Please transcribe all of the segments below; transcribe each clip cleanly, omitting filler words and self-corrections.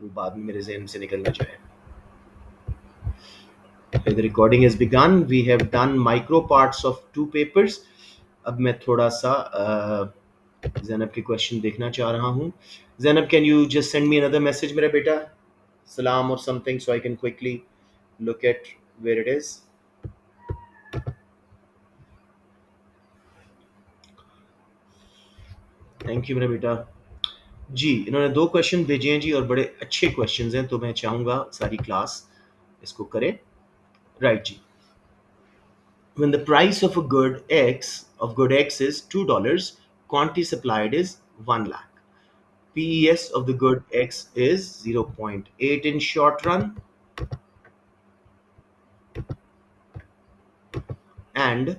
वो बाद में मेरे जहन से निकल ना जाए. The recording has begun. We have done micro parts of 2 papers. अब मैं थोड़ा सा जैनब के क्वेश्चन देखना चाह रहा हूँ. Zainab, can you just send me another message, मेरा बेटा? Salam or something, so I can quickly look at where it is. Thank you, मेरा बेटा. जी, इन्होंने 2 क्वेश्चन भेजे हैं जी, और बड़े अच्छे क्वेश्चंस हैं, तो मैं चाहूँगा सारी क्लास इसको करें. राइट जी. When the price of a good X is $2, quantity supplied is 1 lakh. PES of the good X is 0.8 in short run and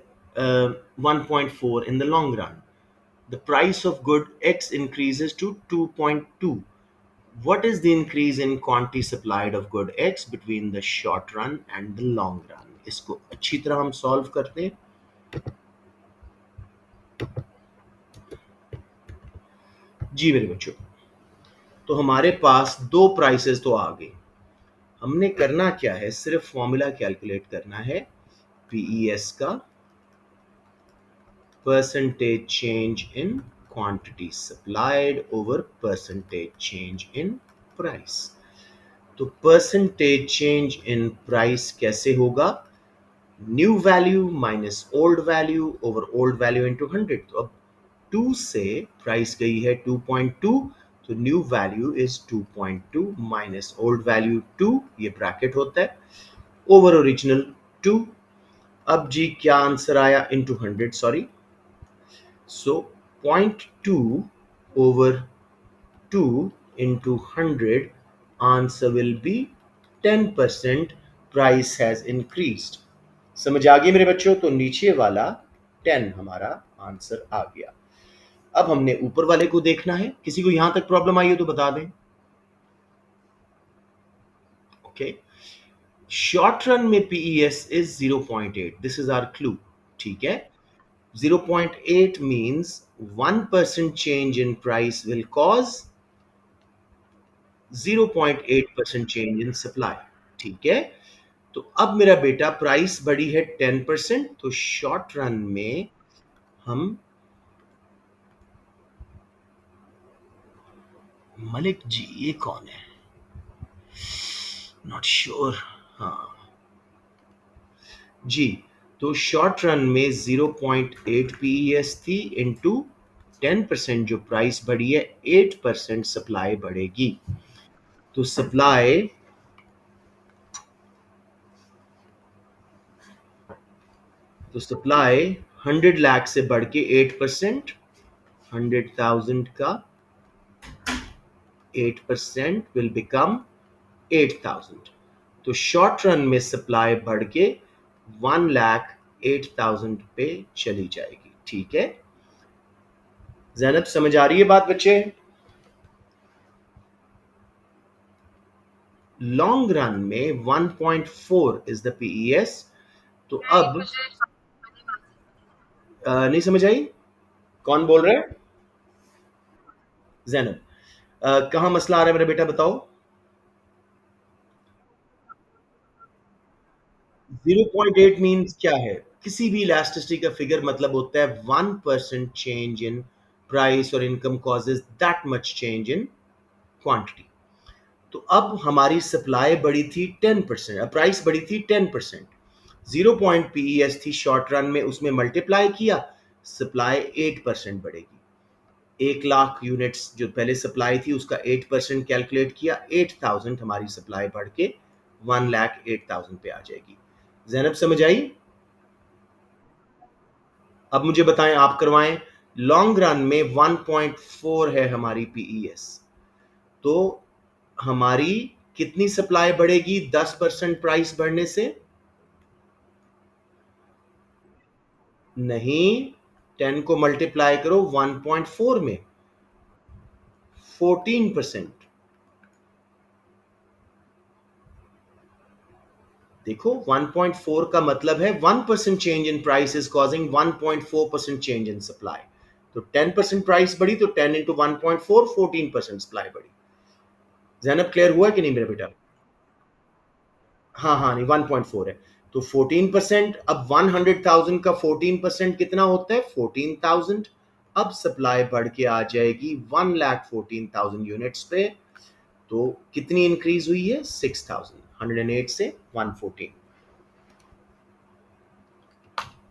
1.4 in the long run. The price of good X increases to 2.2. What is the increase in quantity supplied of good X between the short run and the long run? इसको अच्छी तरह हम solve करते हैं. जी मेरे बच्चों, तो हमारे पास 2 प्राइसेस तो आ गए. हमने करना क्या है, सिर्फ फॉर्मूला कैलकुलेट करना है पीईएस का, percentage change in quantity supplied over percentage change in price. तो परसेंटेज चेंज इन प्राइस कैसे होगा? New value minus old value over old value into 100. तो अब 2 से प्राइस गई है 2.2, तो new value is 2.2 minus old value 2, ये ब्रैकेट होता है, ओवर ओरिजिनल 2. अब जी क्या आंसर आया? Into 100, sorry. So 0.2 over 2 into 100, answer will be 10% price has increased. समझ आ गई मेरे बच्चों? तो नीचे वाला 10 हमारा आंसर आ गया. अब हमने ऊपर वाले को देखना है. किसी को यहां तक प्रॉब्लम आई है तो बता दें. ओके. शॉर्ट रन में PES is 0.8. This is our clue. ठीक है. 0.8 means 1% change in price will cause 0.8% change in supply. ठीक है. तो अब मेरा बेटा प्राइस बढ़ी है 10%, तो शॉर्ट रन में हम मलिक जी, ये कौन है? Not sure. हाँ जी. तो शॉर्ट रन में 0.8 पीईएस थी इनटू 10% जो प्राइस बढ़ी है, 8% सप्लाई बढ़ेगी. तो सप्लाई तो सप्लाई 100 लाख से बढ़ के 8%, 100,000 का 8% विल बिकम 8,000. तो शॉर्ट रन में सप्लाई बढ़ के 1,08,000 पे चली जाएगी. ठीक है. जैनब समझ आ रही है बात बच्चे? लॉन्ग रन में 1.4 इज द पीईएस. तो अब नहीं समझ आई? कौन बोल रहा है? जैनब. कहां मसला आ रहा है मेरा बेटा, बताओ. 0.8 मीन्स क्या है? किसी भी इलास्टिसिटी का फिगर मतलब होता है 1% चेंज इन प्राइस और income causes that much change in quantity. तो अब हमारी सप्लाई बढ़ी थी 10%, प्राइस बढ़ी थी 10%. 0 पॉइंट पीईएस थी शॉर्ट रन में, उसमें मल्टीप्लाई किया, सप्लाई 8% बढ़ेगी. 1,00,000 यूनिट्स जो पहले सप्लाई थी उसका 8% कैलकुलेट किया, 8,000 हमारी सप्लाई बढ़ के 1,08,000 पे आ जाएगी. जैनब समझ आई? अब मुझे बताएं, आप करवाएं. लॉन्ग रन में 1.4 है हमारी पीईएस. तो हमारी कितनी सप्लाई बढ़ेगी 10% प्राइस बढ़ने से? नहीं, 10 को मल्टीप्लाई करो 1.4 में, 14%. देखो 1.4 का मतलब है 1% change in price is causing 1.4% change in supply. तो 10% प्राइस बढ़ी तो 10 इंटू 1.4, 14% सप्लाई बढ़ी. जैनब क्लियर हुआ कि नहीं मेरा बेटा? हाँ हाँ, नहीं 1.4 है तो 14%। अब 100,000 का 14% कितना होता है? 14,000। अब सप्लाई बढ़ के आ जाएगी 1,14,000 यूनिट्स पे। तो कितनी इंक्रीज हुई है? 6,000, 108 से 114।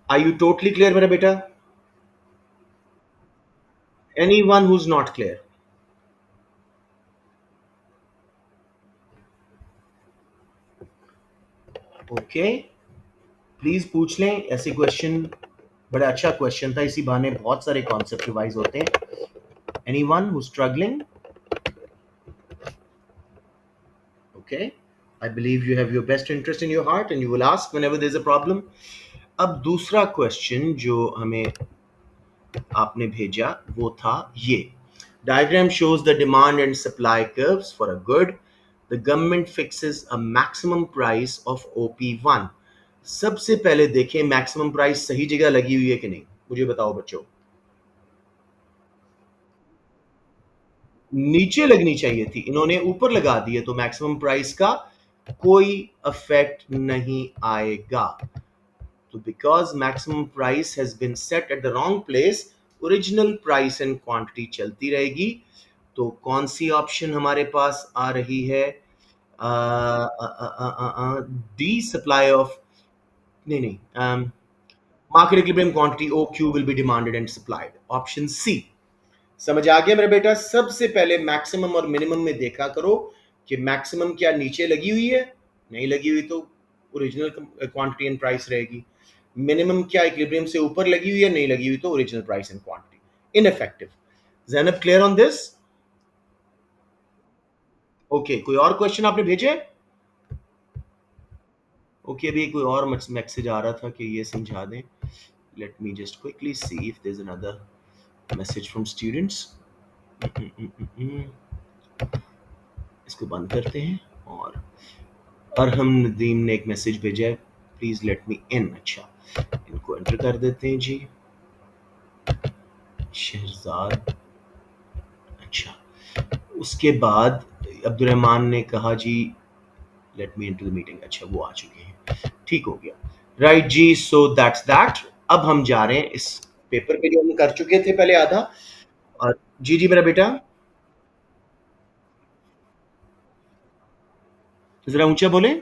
आर यू टोटली क्लियर मेरा बेटा? Any one who is not clear? Okay, please पूछ लें ऐसे क्वेश्चन। बड़ा अच्छा क्वेश्चन था, इसी बहाने बहुत सारे कॉन्सेप्ट रिवाइज होते हैं। Any one who struggling? Okay, I believe you have your best interest in your heart and you will ask whenever there's a problem. अब दूसरा क्वेश्चन जो हमें आपने भेजा वो था ये: diagram shows the demand and supply curves for a good. The government fixes a maximum price of OP1. सबसे पहले देखें मैक्सिमम प्राइस सही जगह लगी हुई है कि नहीं, मुझे बताओ बच्चों। नीचे लगनी चाहिए थी, इन्होंने ऊपर लगा दी है, तो मैक्सिमम प्राइस का कोई इफेक्ट नहीं आएगा। तो because maximum price has been set at the wrong place, original price and quantity चलती रहेगी। तो कौन सी ऑप्शन हमारे पास आ रही है? डी, सप्लाई ऑफ, नहीं नहीं, market equilibrium quantity O Q will be demanded and supplied, option C. समझ आ गया मेरा बेटा? सबसे पहले मैक्सिमम और मिनिमम में देखा करो कि मैक्सिमम क्या नीचे लगी हुई है, नहीं लगी हुई तो ओरिजिनल क्वांटिटी एंड प्राइस रहेगी। मिनिमम क्या इक्विलिब्रियम से ऊपर लगी हुई है, नहीं लगी हुई तो original price and quantity. Ineffective. Zainab clear on this? Okay, कोई और क्वेश्चन आपने भेजे? ओके, अभी कोई और मैसेज आ रहा था कि ये समझा दें। Let me just quickly see if there is another message from students. इसको बंद करते हैं। और अरहम नदीम ने एक मैसेज भेजा है, प्लीज लेट मी इन। अच्छा, इनको एंटर कर देते हैं जी। शहजाद, अच्छा। उसके बाद अब्दुल रहमान ने कहा जी let me into the meeting. अच्छा, वो आ चुके हैं, ठीक हो गया। राइट जी, सो दैट्स दैट। अब हम जा रहे हैं इस पेपर पे जो हम कर चुके थे पहले आधा। और जी जी मेरा बेटा, जरा ऊंचा बोले।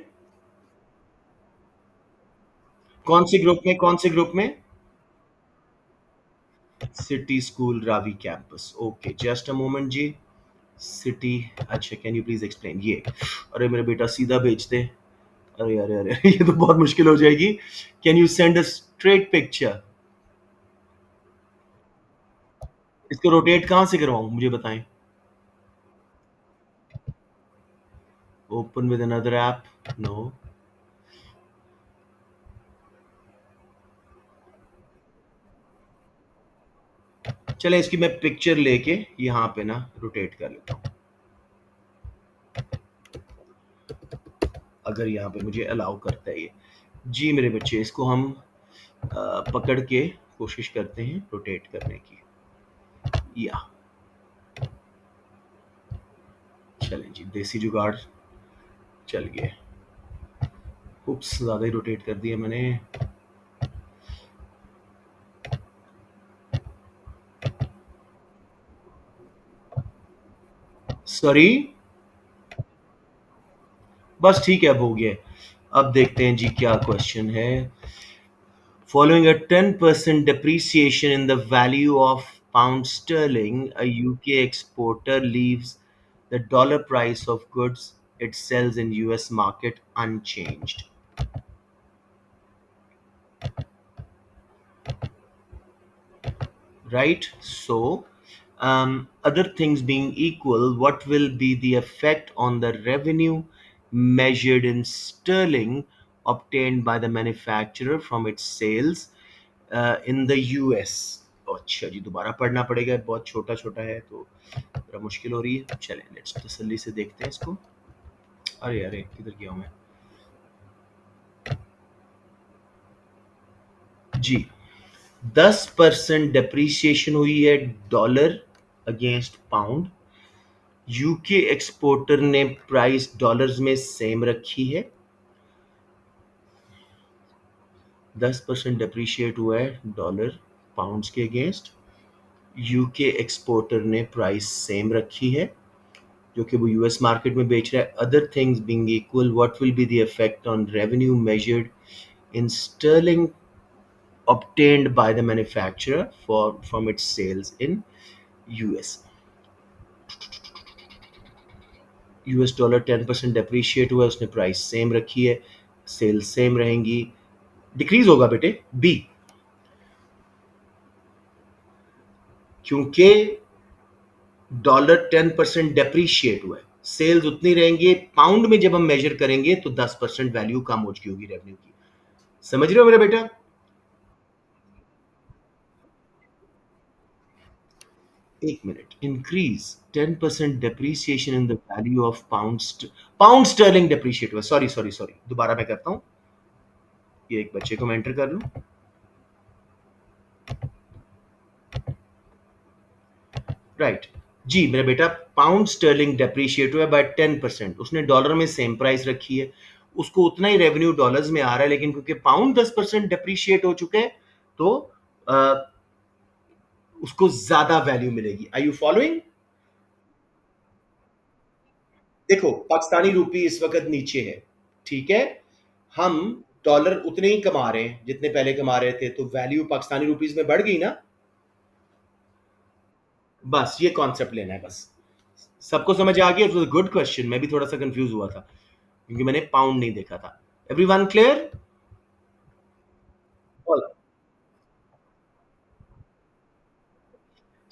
कौन से ग्रुप में, कौन से ग्रुप में? City school Ravi campus. Okay, just a moment जी। सिटी, अच्छा, कैन यू प्लीज एक्सप्लेन ये? अरे मेरा बेटा सीधा भेजते। अरे अरे अरे ये तो बहुत मुश्किल हो जाएगी। Can you send a straight picture? इसको रोटेट कहाँ से करवाऊं, मुझे बताएं। Open with another app? No. चले, इसकी मैं पिक्चर लेके यहाँ पे ना रोटेट कर लेता हूँ, अगर यहाँ पे मुझे अलाउ करता है ये। जी मेरे बच्चे, इसको हम पकड़ के कोशिश करते हैं रोटेट करने की। या चलें जी, देसी जुगाड़ चल गया। उप्स, ज़्यादा ही रोटेट कर दिया मैंने। सॉरी। बस ठीक है, अब हो गया। अब देखते हैं जी क्या क्वेश्चन है। Following a 10% depreciation in the value of pound sterling, a UK exporter leaves the dollar price of goods it sells in US market unchanged. Right? So, other things being equal, what will be the effect on the revenue measured in sterling obtained by the manufacturer from its sales in the US? अच्छा जी, दोबारा पढ़ना पड़ेगा, बहुत छोटा छोटा है तो थोड़ा मुश्किल हो रही है। चलें, लेट्स तसल्ली से देखते हैं इसको। अरे अरे, किधर गया हूँ मैं? जी, 10% डिप्रिसिएशन हुई है dollar against pound. UK exporter ने प्राइस डॉलर्स में सेम रखी है, 10% डिप्रिशिएट हुआ है डॉलर पाउंड्स के अगेंस्ट। यूके एक्सपोर्टर ने प्राइस सेम रखी है जो कि वो यूएस मार्केट में बेच रहा है। Other things being equal, what will be the effect on revenue measured in sterling obtained by the manufacturer for from its sales in US? US dollar 10% depreciate हुआ है, उसने प्राइस सेम रखी है, cell same रहेंगी, decrease होगा बेटे B, क्योंकि dollar 10% depreciate हुआ है, सेल्स उतनी रहेंगी। पाउंड में जब हम मेजर करेंगे तो 10% वैल्यू कम हो चुकी होगी रेवेन्यू की। समझ रहे हो मेरा बेटा? एक minute, increase 10% depreciation in the value of pound Stirling depreciate हुआ, सॉरी सॉरी सॉरी, दोबारा मैं करता हूं, ये एक बच्चे को मैं एंटर कर लूं। राइट जी मेरा बेटा, पाउंड स्टर्लिंग डेप्रीशिएट हुआ बाय 10%, उसने डॉलर में सेम प्राइस रखी है, उसको उतना ही रेवेन्यू डॉलर्स में आ रहा है, लेकिन क्योंकि पाउंड 10% डेप्रीशिएट हो चुके हैं तो आ, उसको ज्यादा वैल्यू मिलेगी। आई यू फॉलोइंग? देखो पाकिस्तानी रूपी इस वक्त नीचे है, ठीक है, हम डॉलर उतने ही कमा रहे हैं जितने पहले कमा रहे थे, तो वैल्यू पाकिस्तानी रुपीस में बढ़ गई ना। बस ये कॉन्सेप्ट लेना है बस। सबको समझ आ गया? It was a good question, मैं भी थोड़ा सा कंफ्यूज हुआ था क्योंकि मैंने पाउंड नहीं देखा था। Everyone clear?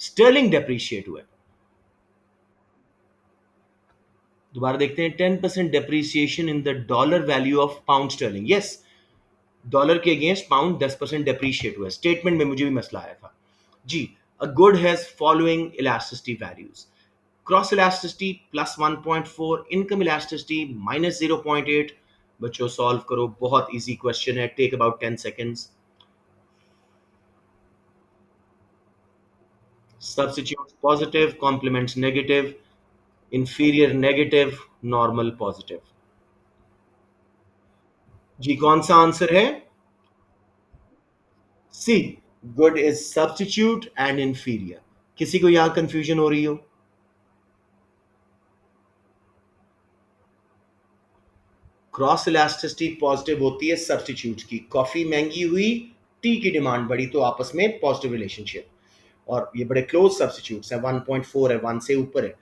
स्टर्लिंग डेप्रीशिएट हुआ है, दोबारा देखते हैं। 10% depreciation in the dollar value of pound sterling, yes, dollar के अगेंस्ट पाउंड 10% डेप्रीशिएट हुआ है। स्टेटमेंट में मुझे भी मसला आया था जी। A good has following elasticity values, cross elasticity plus 1.4, income elasticity minus 0.8। बच्चों सॉल्व करो, बहुत इजी क्वेश्चन है, take about 10 seconds। Substitute positive, complements negative, inferior negative, normal positive. जी कौन सा आंसर है? C, good is substitute and inferior. किसी को यहां कंफ्यूजन हो रही हो? क्रॉस इलास्टिसिटी पॉजिटिव होती है सब्स्टिट्यूट की, कॉफी महंगी हुई, टी की डिमांड बढ़ी, तो आपस में पॉजिटिव रिलेशनशिप, और ये बड़े क्लोज सब्स्टिट्यूट्स हैं, 1.4 है, 1 से ऊपर है।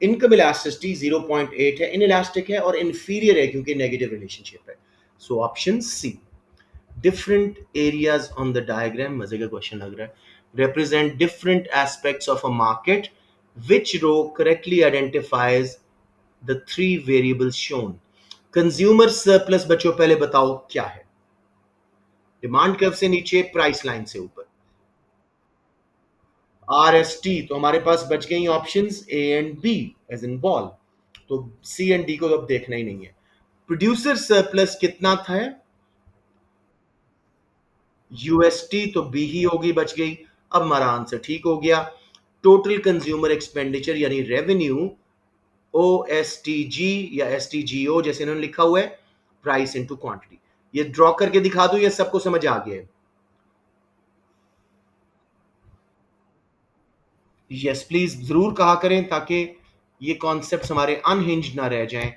इनकम इलास्टिसिटी 0.8 है, इन इलास्टिक है, और इंफीरियर है क्योंकि नेगेटिव रिलेशनशिप है। So option C. Different areas on the diagram, मजे का क्वेश्चन लग रहा है, represent different aspects of a market, which row correctly identifies the three variables shown? Consumer surplus बच्चों पहले बताओ क्या है? डिमांड कर्व से नीचे, प्राइस लाइन से ऊपर। आर एस टी, तो हमारे पास बच गई options A and B as in ball, तो सी एंड डी को तो अब देखना ही नहीं है। प्रोड्यूसर सरप्लस कितना था? यूएसटी, तो बी ही होगी, बच गई। अब हमारा आंसर ठीक हो गया। टोटल कंज्यूमर एक्सपेंडिचर यानी revenue, O S T G या एस टी जी ओ जैसे इन्होंने लिखा हुआ है, प्राइस इनटू क्वांटिटी। ये ड्रॉ करके दिखा दूं, ये सबको समझ आ गया है? यस प्लीज जरूर कहा करें ताकि ये कॉन्सेप्ट हमारे अनहिंज ना रह जाएं,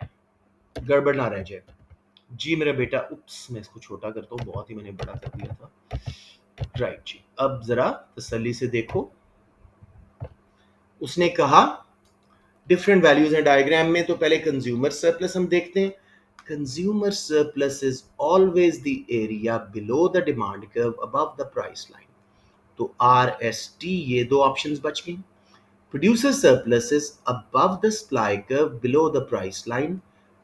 गड़बड़ ना रह जाए। जी मेरा बेटा, उप्स मैं इसको छोटा करता हूँ, बहुत ही मैंने बड़ा कर दिया था। राइट जी, अब जरा तसल्ली से देखो। उसने कहा डिफरेंट वैल्यूज हैं डायग्राम में, तो पहले कंज्यूमर सरप्लस हम देखते हैं। Consumer surplus is always the area below the demand curve above the price line, तो आर एस टी, ये दो ऑप्शंस बच गई। Producer surplus is above the supply curve below the price line,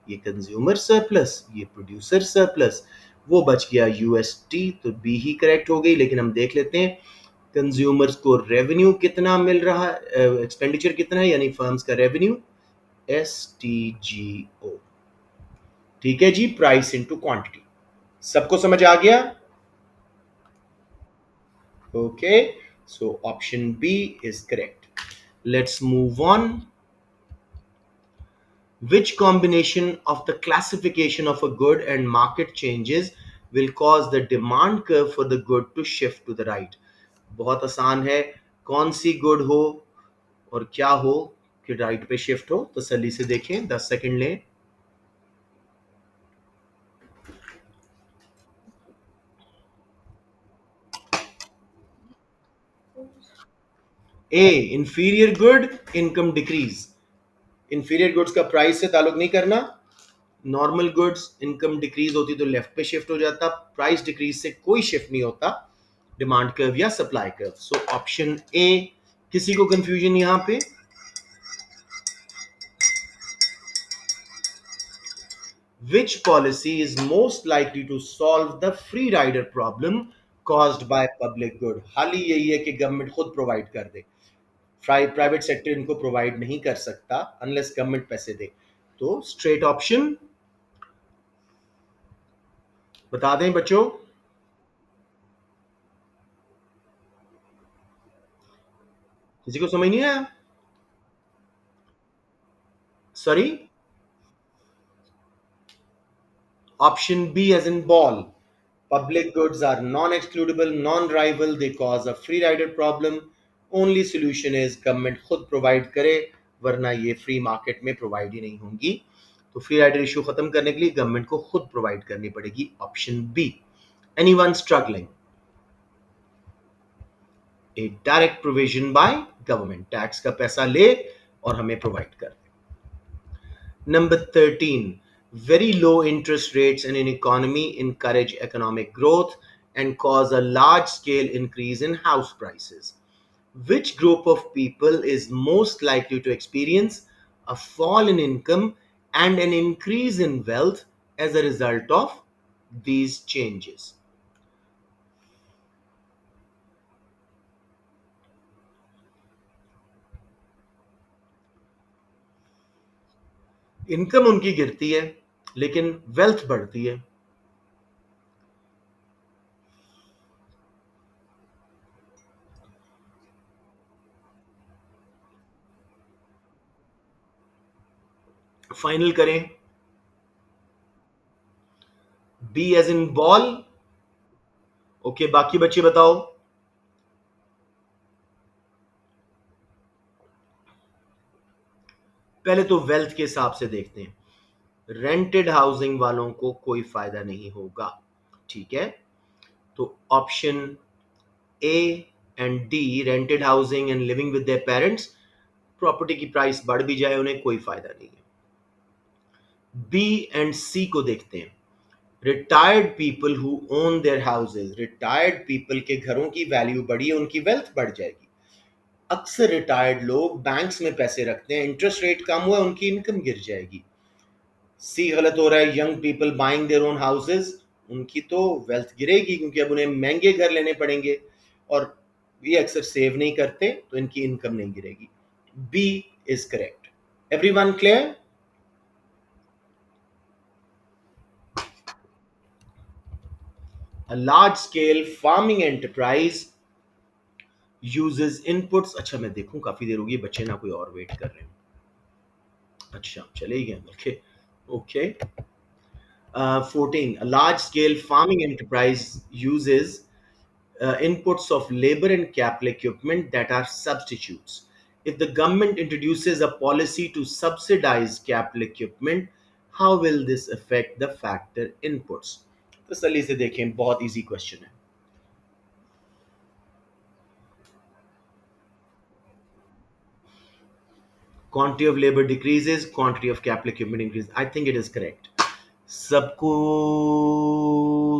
ये consumer surplus, ये producer surplus, वो बच गया यूएसटी, तो बी ही करेक्ट हो गई। लेकिन हम देख लेते हैं कंज्यूमर्स को रेवेन्यू कितना मिल रहा है, एक्सपेंडिचर कितना है, यानी फर्म्स का रेवेन्यू, एस टी जी ओ। ठीक है जी, प्राइस इनटू क्वांटिटी। सबको समझ आ गया? Okay, so option B is correct. Let's move on. Which combination of the classification of a good and market changes will cause the demand curve for the good to shift to the right? बहुत आसान है. कौन सी good हो और क्या हो कि right पे शिफ्ट हो? तसल्ली से देखें, 10 सेकंड लें. A, inferior good income decreases. Inferior goods का प्राइस से ताल्लुक नहीं करना. नॉर्मल गुड्स इनकम डिक्रीज होती तो लेफ्ट पे शिफ्ट हो जाता. प्राइस डिक्रीज से कोई शिफ्ट नहीं होता डिमांड कर्व या supply curve. So option A. किसी को कंफ्यूजन यहां पे? Which policy is most likely to solve the free rider problem caused by public good? हाल ही यही है कि गवर्नमेंट खुद प्रोवाइड कर दे. प्राइवेट सेक्टर इनको प्रोवाइड नहीं कर सकता अनलेस गवर्नमेंट पैसे दे. तो स्ट्रेट ऑप्शन बता दें बच्चों. किसी को समझ नहीं आया? Sorry. Option B as in ball. Public goods are non-excludable, non-rival. They cause a free rider problem. Only solution is government खुद provide करे, वरना ये free market में provide ही नहीं होंगी. तो free rider issue खत्म करने के लिए government को खुद provide करनी पड़ेगी. Option B. Anyone struggling? A direct provision by government. Tax का पैसा ले और हमें provide कर. Number 13, very low interest rates in an economy encourage economic growth and cause a large scale increase in house prices. Which group of people is most likely to experience a fall in income and an increase in wealth as a result of these changes? Income उनकी गिरती है लेकिन wealth बढ़ती है. Final करें. B as in ball. Okay, बाकी बच्चे बताओ. पहले तो वेल्थ के हिसाब से देखते हैं. रेंटेड हाउसिंग वालों को कोई फायदा नहीं होगा. ठीक है. तो option A and D, rented housing and living with their parents, property की प्राइस बढ़ भी जाए उन्हें कोई फायदा नहीं है. बी एंड सी को देखते हैं. Retired people who own their houses, retired people के घरों की वैल्यू बढ़ी है, उनकी वेल्थ बढ़ जाएगी. अक्सर रिटायर्ड लोग बैंक्स में पैसे रखते हैं, इंटरेस्ट रेट कम हुआ उनकी इनकम गिर जाएगी. सी गलत हो रहा है. Young people buying their own houses, उनकी तो वेल्थ गिरेगी क्योंकि अब उन्हें महंगे घर लेने पड़ेंगे और ये अक्सर सेव नहीं करते तो इनकी इनकम नहीं गिरेगी. B is correct. Everyone clear? A large scale farming enterprise uses inputs. अच्छा मैं देखूं, काफी देर होगी, बच्चे ना कोई और वेट कर रहे हैं. अच्छा चले गए. Okay okay. 14, a large scale farming enterprise uses inputs of labor and capital equipment that are substitutes. If the government introduces a policy to subsidize capital equipment, how will this affect the factor inputs? तसल्ली से देखें, बहुत easy question है. Quantity of labor decreases, quantity of capital equipment increases. I think it is correct. सबको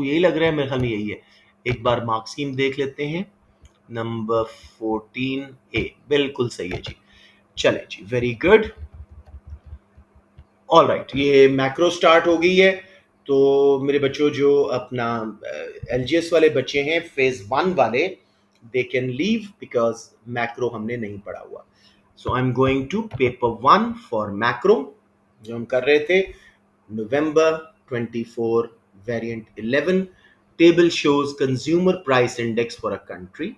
यही लग रहा है? मेरे ख्याल में यही है. एक बार मार्क स्कीम देख लेते हैं. नंबर 14 ए बिल्कुल सही है जी. चले जी, वेरी गुड. ऑल राइट, ये मैक्रो स्टार्ट हो गई है. तो मेरे बच्चों, जो अपना एलजीएस वाले बच्चे हैं, फेज 1 वाले, they can leave because macro हमने नहीं पढ़ा हुआ. So I am going to paper 1 for macro जो हम कर रहे थे. November 24, variant 11. Table shows consumer price index for a country.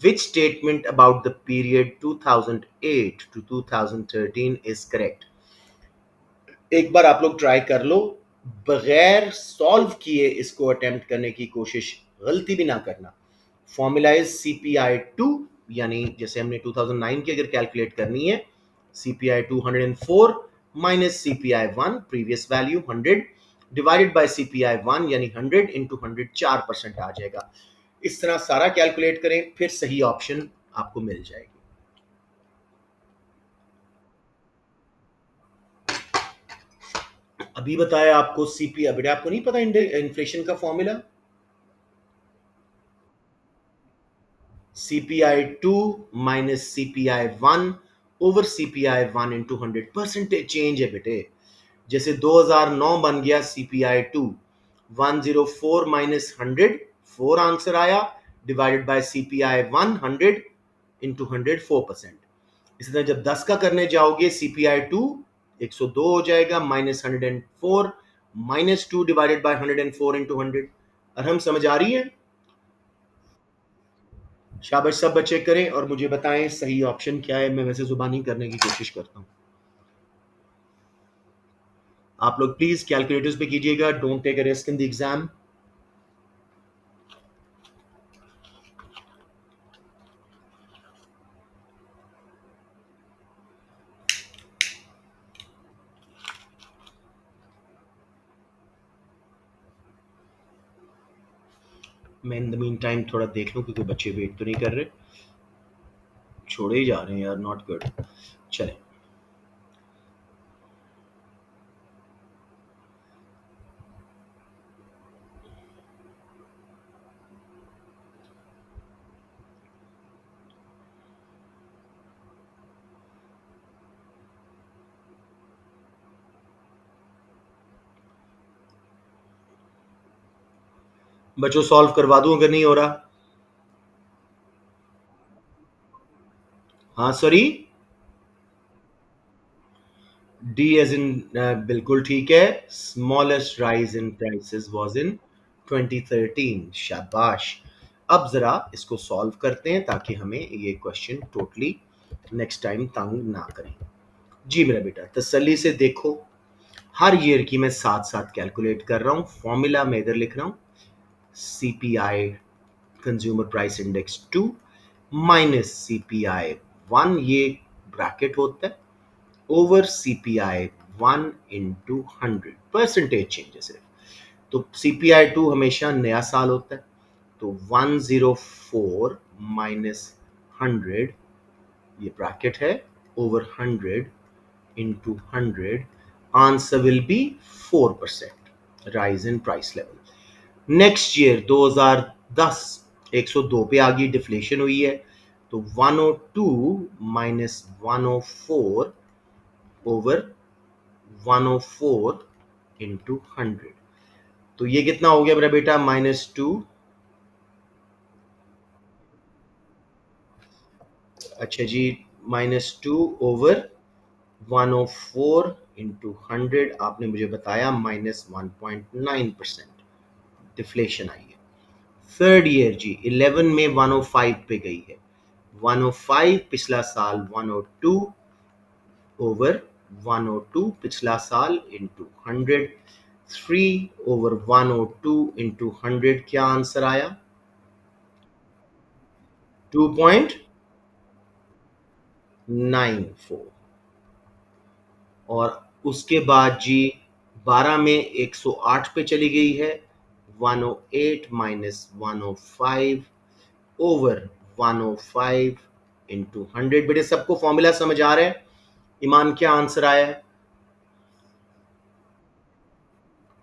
Which statement about the period 2008 to 2013 is correct? एक बार आप लोग ट्राई कर लो, बगैर सॉल्व किए इसको अटेम्प्ट करने की कोशिश गलती भी ना करना। फॉर्मूला इज CPI 2, यानी जैसे हमने 2009 की अगर कैलकुलेट करनी है, CPI 2 104 minus CPI 1 previous value 100 divided by CPI 1 यानी 100 इंटू 100 4% आ जाएगा। इस तरह सारा कैलकुलेट करें, फिर सही ऑप्शन आपको मिल जाएगी। अभी बताया आपको CPI, बेटा आपको नहीं पता इन्फ्लेशन का formula? CPI 2 minus CPI 1 over CPI 1 into 100 percentage change है बेटे। जैसे 2009 बन गया CPI 2 104 माइनस 100, 4 आंसर आया, डिवाइडेड बाय CPI 1 100 इंटू 100 4%। इसी तरह जब 10 का करने जाओगे CPI 2 102 हो जाएगा, माइनस 104 -2 डिवाइडेड बाय 104 इंटू 100। और हम समझ आ रही है? शाबाश, सब बच्चे करें और मुझे बताएं सही ऑप्शन क्या है। मैं वैसे जुबानी करने की कोशिश करता हूं। आप लोग प्लीज कैलकुलेटर्स पे कीजिएगा, don't take a risk in the exam. मैं इन द मीन टाइम थोड़ा देख लूं क्योंकि बच्चे वेट तो नहीं कर रहे, छोड़े ही जा रहे हैं यार, नॉट गुड। चलें, बच्चों सॉल्व करवा दूं अगर नहीं हो रहा? हाँ सॉरी, डी एज इन बिल्कुल ठीक है। Smallest rise in prices was in 2013। शाबाश। अब जरा इसको सॉल्व करते हैं ताकि हमें ये क्वेश्चन टोटली नेक्स्ट टाइम तंग ना करें। जी मेरा बेटा, तसल्ली से देखो, हर ईयर की मैं साथ साथ कैलकुलेट कर रहा हूँ। फॉर्मूला मैं इधर लिख रहा हूँ, CPI consumer price index 2 minus CPI 1, ये ब्रैकेट होता है, over CPI 1 into 100 percentage changes है। तो CPI 2 हमेशा नया साल होता है, तो 104 माइनस 100, ये ब्रैकेट है, over 100 into 100, answer will be 4% rise in price level। Next year 2010 102 पे आ गई, डिफ्लेशन हुई है, तो 102 माइनस 104 ओवर 104 इंटू 100। तो ये कितना हो गया मेरा बेटा? -2। अच्छा जी, -2 ओवर 104 इंटू 100, आपने मुझे बताया -1.9% डिफ्लेशन आई है। थर्ड ईयर जी 11 में 105 पे गई है, 105 पिछला साल 102 ओवर 102 पिछला साल इंटू 100, 3 ओवर 102 इंटू 100, क्या आंसर आया? 2.94। और उसके बाद जी 12 में 108 पे चली गई है, 108 माइनस 105 ओवर 105 इंटू 100। बेटे सबको फॉर्मूला समझ आ रहा है? ईमान क्या आंसर आया है?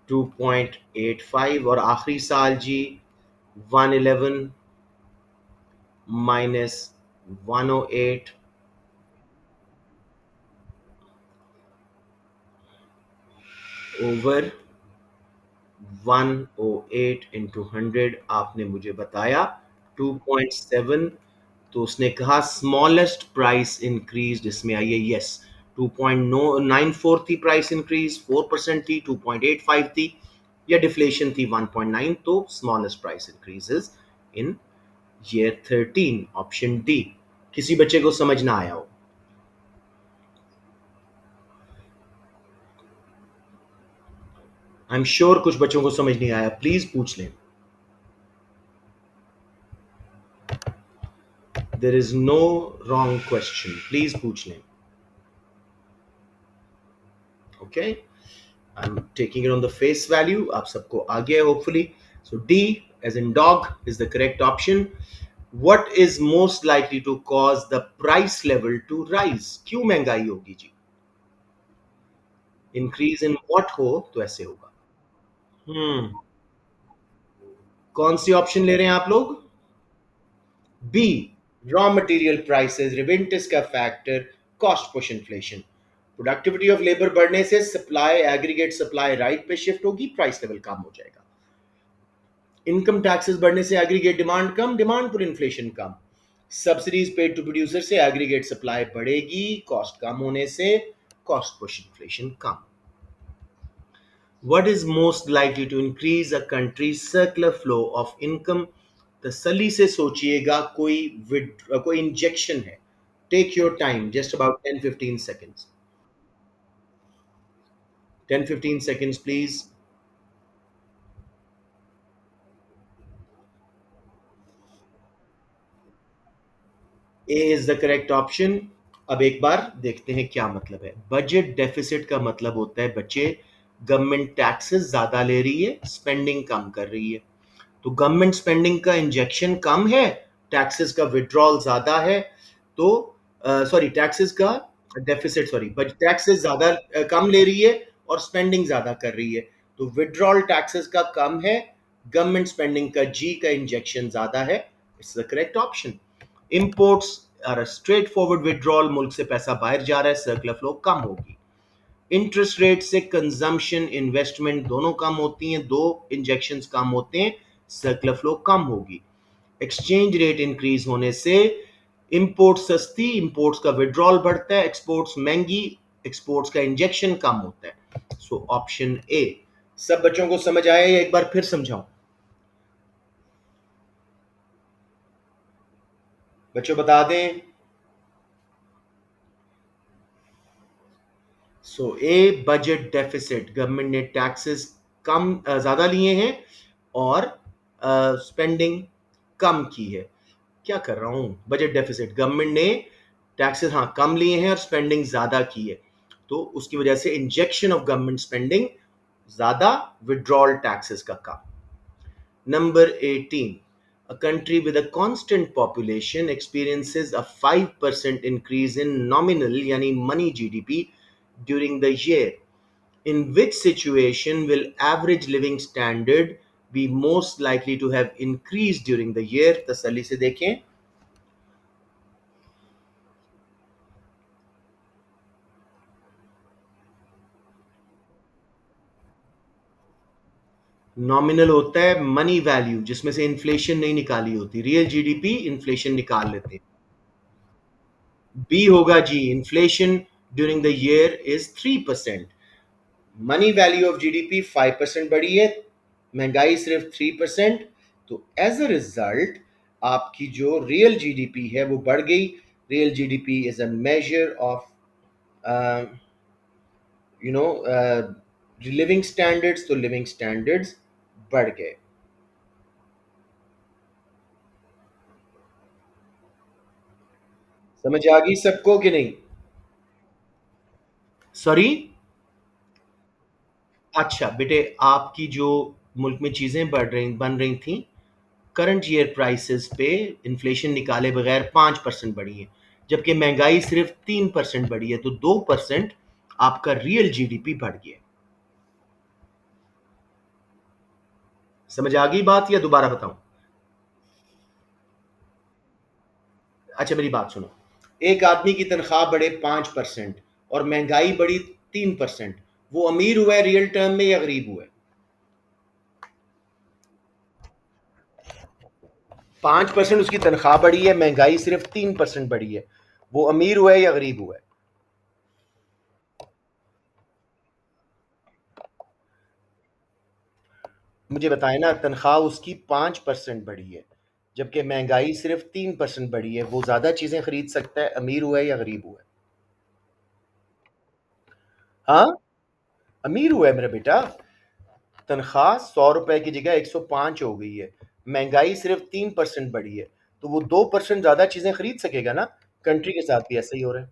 2.85। और आखिरी साल जी 111 माइनस 108 ओवर 108 इंटू 100, आपने मुझे बताया 2.7। तो उसने कहा स्मॉलेस्ट प्राइस इंक्रीज इसमें आई है, यस। 2.94 थी प्राइस इंक्रीज, 4% थी, 2.85 थी, या डिफ्लेशन थी 1.9। तो स्मॉलेस्ट प्राइस इंक्रीजेस इन ईयर 13, ऑप्शन डी। किसी बच्चे को समझ ना आया हो? आई एम श्योर कुछ बच्चों को समझ नहीं आया, प्लीज पूछ लें. There is no wrong question, please पूछ लें. Okay, I am taking it on the face value, आप सबको आ गया hopefully. So D as in dog is the correct option. What is most likely to cause the price level to rise? क्यों महंगाई होगी जी? Increase in what हो तो ऐसे होगा. कौन सी ऑप्शन ले रहे हैं आप लोग? बी, रॉ मटेरियल प्राइसेस, रिवेंटिस का factor, cost push inflation. Productivity of labour बढ़ने से सप्लाई, एग्रीगेट सप्लाई राइट पे शिफ्ट होगी, प्राइस लेवल कम हो जाएगा. इनकम टैक्सेस बढ़ने से एग्रीगेट डिमांड कम, डिमांड पर इन्फ्लेशन कम. सब्सिडीज पेड टू प्रोड्यूसर से एग्रीगेट सप्लाई बढ़ेगी, कॉस्ट कम होने से कॉस्ट पुश इन्फ्लेशन कम. What is most likely to increase a country's circular flow of income? तसल्ली से सोचिएगा, कोई इंजेक्शन है. Take your time, just about 10-15 seconds. 10-15 seconds please. A is the correct option. अब एक बार देखते हैं क्या मतलब है. बजट डेफिसिट का मतलब होता है बच्चे, गवर्नमेंट टैक्सेस ज्यादा ले रही है, स्पेंडिंग कम कर रही है. तो गवर्नमेंट स्पेंडिंग का इंजेक्शन कम है, टैक्सेस का विड्रॉल ज्यादा है. तो सॉरी, टैक्सेस का डेफिसिट, सॉरी, बट टैक्सेस ज्यादा कम ले रही है और स्पेंडिंग ज्यादा कर रही है. तो विड्रॉल टैक्सेस का कम है, गवर्नमेंट स्पेंडिंग का जी का इंजेक्शन ज्यादा है. It's the correct option. Imports are straightforward withdrawal, मुल्क से पैसा बाहर जा रहा है, सर्कुलर फ्लो कम होगी. इंटरेस्ट रेट से कंजम्पशन, इन्वेस्टमेंट दोनों कम होती हैं, दो इंजेक्शंस कम होते हैं, सर्कुलर फ्लो कम होगी. एक्सचेंज रेट इंक्रीज होने से इंपोर्ट सस्ती, इंपोर्ट्स का विड्रॉल बढ़ता है, एक्सपोर्ट्स महंगी, एक्सपोर्ट्स का इंजेक्शन कम होता है. So option A. सब बच्चों को समझ आया या एक बार फिर समझाऊं? बच्चों बता दें. सो ए, बजट डेफिसिट, गवर्नमेंट ने टैक्सेस कम ज्यादा लिए हैं और स्पेंडिंग कम की है. क्या कर रहा हूं? बजट डेफिसिट, गवर्नमेंट ने टैक्सेस हाँ कम लिए हैं और स्पेंडिंग ज्यादा की है, तो उसकी वजह से इंजेक्शन ऑफ गवर्नमेंट स्पेंडिंग ज्यादा, विड्रॉल टैक्सेस का कम. Number 18. A country with a constant population experiences a 5% increase in nominal yani money GDP during the year. In which situation will average living standard be most likely to have increased during the year? तसल्ली से देखें. Nominal होता है money value जिसमें से inflation नहीं निकाली होती, रियल जीडीपी इन्फ्लेशन निकाल लेते हैं. बी होगा जी, inflation during the year is 3%. Money value of GDP 5% बढ़ी है, महंगाई सिर्फ 3%. तो एज अ रिजल्ट आपकी जो रियल जीडीपी है वो बढ़ गई. Real GDP is a measure of you know living standards, तो लिविंग स्टैंडर्ड्स बढ़ गए. समझ आ गई सबको कि नहीं? सॉरी. अच्छा बेटे, आपकी जो मुल्क में चीजें बढ़ रही बन रही थी, करंट ईयर प्राइसेस पे इन्फ्लेशन निकाले बगैर 5% बढ़ी है, जबकि महंगाई सिर्फ 3% बढ़ी है, तो 2% आपका रियल जीडीपी बढ़ गया. समझ आ गई बात या दोबारा बताऊं? अच्छा मेरी बात सुनो. एक आदमी की तनख्वाह बढ़े 5% और महंगाई बढ़ी 3%, वो अमीर हुआ है रियल टर्म में या गरीब हुआ है? 5% उसकी तनख्वाह बढ़ी है, महंगाई सिर्फ 3% बढ़ी है, वो अमीर हुआ है या गरीब हुआ है? मुझे बताएं ना, तनख्वाह उसकी 5% बढ़ी है, जबकि महंगाई सिर्फ 3% बढ़ी है, वो ज्यादा चीजें खरीद सकता है, अमीर हुआ है या गरीब हुआ है? हाँ, अमीर हुआ है मेरा बेटा. तनख्वाह 100 रुपए की जगह 105 हो गई है, महंगाई सिर्फ 3% बढ़ी है, तो वो 2% ज्यादा चीजें खरीद सकेगा ना। कंट्री के साथ भी ऐसा ही हो रहा है।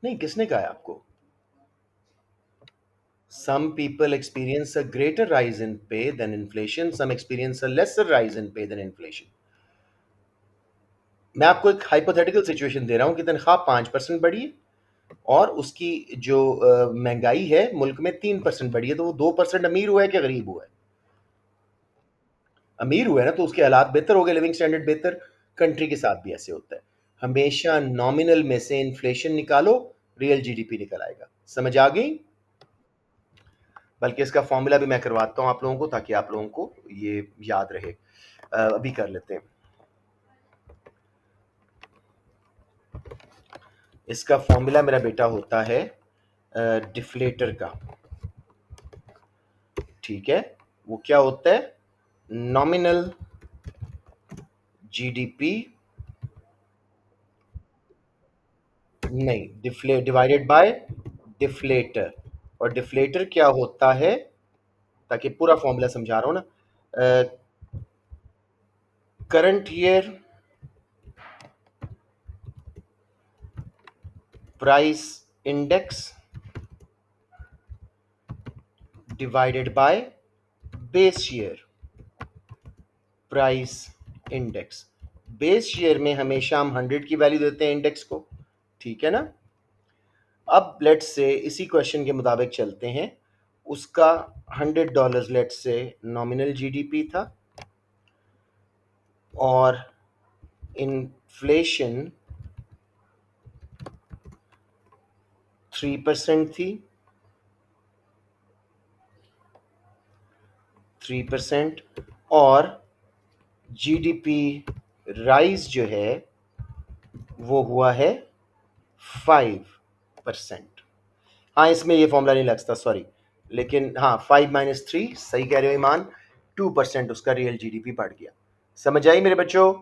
नहीं, किसने कहा है आपको? Some people experience a greater rise in pay than inflation, some experience a lesser rise in pay than inflation. मैं आपको एक हाइपोथेटिकल सिचुएशन दे रहा हूं कि तनख्वाह 5% बढ़ी है और उसकी जो महंगाई है मुल्क में 3% बढ़ी है, तो वो 2% अमीर हुआ है कि गरीब हुआ है? अमीर हुआ है ना, तो उसके हालात बेहतर हो गए, लिविंग स्टैंडर्ड बेहतर। कंट्री के साथ भी ऐसे होता है। हमेशा नॉमिनल में से इन्फ्लेशन निकालो, रियल जीडीपी निकल आएगा। समझ आ गई? बल्कि इसका फॉर्मूला भी मैं करवाता हूँ आप लोगों को, ताकि आप लोगों को ये याद रहे। अभी कर लेते हैं। इसका फॉर्मूला मेरा बेटा होता है डिफ्लेटर का। ठीक है, वो क्या होता है? नॉमिनल जीडीपी, नहीं, डिवाइडेड बाय डिफ्लेटर। और डिफ्लेटर क्या होता है, ताकि पूरा फॉर्मूला समझा रहा हूं ना। Current year price index divided by base year price index. Base year में हमेशा हम 100 की वैल्यू देते हैं इंडेक्स को। ठीक है ना? अब लेट्स से इसी क्वेश्चन के मुताबिक चलते हैं। उसका $100 लेट्स से नॉमिनल जीडीपी था और इन्फ्लेशन 3% थी। 3%। और जीडीपी राइज जो है वो हुआ है 5%। हाँ, इसमें ये फॉर्मूला नहीं लगता, सॉरी। लेकिन हाँ, 5 - 3, सही कह रहे हो ईमान। 2% उसका रियल जीडीपी बढ़ गया। समझ आई मेरे बच्चों?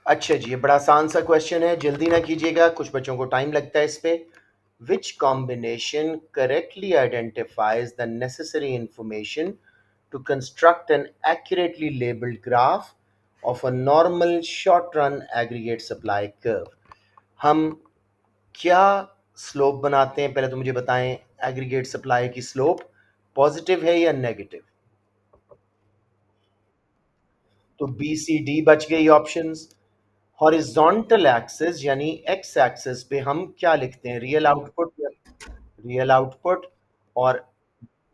अच्छा जी, ये बड़ा आसान सा क्वेश्चन है, जल्दी ना कीजिएगा, कुछ बच्चों को टाइम लगता है इस पे। Which combination correctly identifies the necessary information to construct an accurately labelled graph of a normal short run aggregate supply curve? हम क्या स्लोप बनाते हैं, पहले तो मुझे बताएं। एग्रीगेट सप्लाई की स्लोप पॉजिटिव है या नेगेटिव? तो बी सी डी बच गई ऑप्शंस। हॉरिजॉन्टल एक्सिस यानी एक्स एक्सिस पे हम क्या लिखते हैं? Real output. Real output. और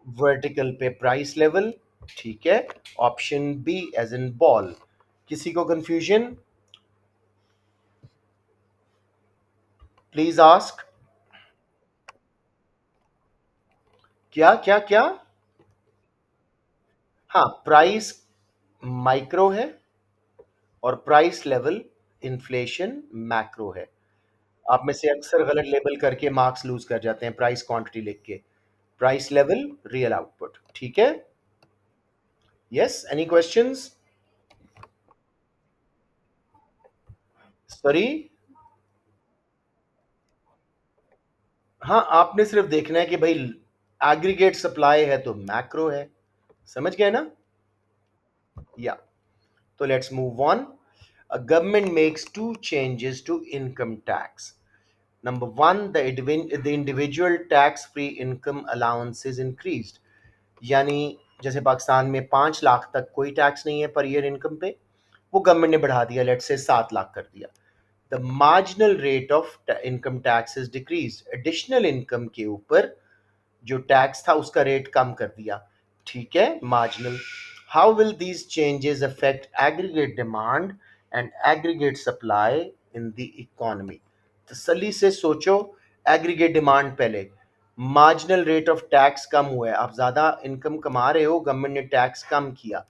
वर्टिकल पे प्राइस लेवल। ठीक है, option B as in ball. किसी को कंफ्यूजन? Please ask. क्या क्या क्या? हाँ, प्राइस माइक्रो है और प्राइस लेवल इन्फ्लेशन मैक्रो है। आप में से अक्सर गलत लेबल करके मार्क्स लूज कर जाते हैं, प्राइस क्वांटिटी लिख के। Price level real output. ठीक है? Yes, any questions? सॉरी? हाँ, आपने सिर्फ देखना है कि भाई एग्रीगेट सप्लाई है तो मैक्रो है। समझ गए ना? या, तो let's move on. A government makes two changes to income tax. Number one, the individual tax-free income allowance is increased. यानी जैसे पाकिस्तान में 5 लाख तक कोई टैक्स नहीं है पर ईयर इनकम पे, वो गवर्नमेंट ने बढ़ा दिया, लेट से 7 लाख कर दिया। The marginal rate of income tax is decrease. Additional income के ऊपर जो टैक्स था उसका रेट कम कर दिया। ठीक है, marginal. How will these changes affect aggregate demand and aggregate supply in the economy? तसल्ली से सोचो। एग्रीगेट डिमांड पहले, मार्जिनल रेट ऑफ टैक्स कम हुआ है, आप ज्यादा इनकम कमा रहे हो, गवर्नमेंट ने टैक्स कम किया।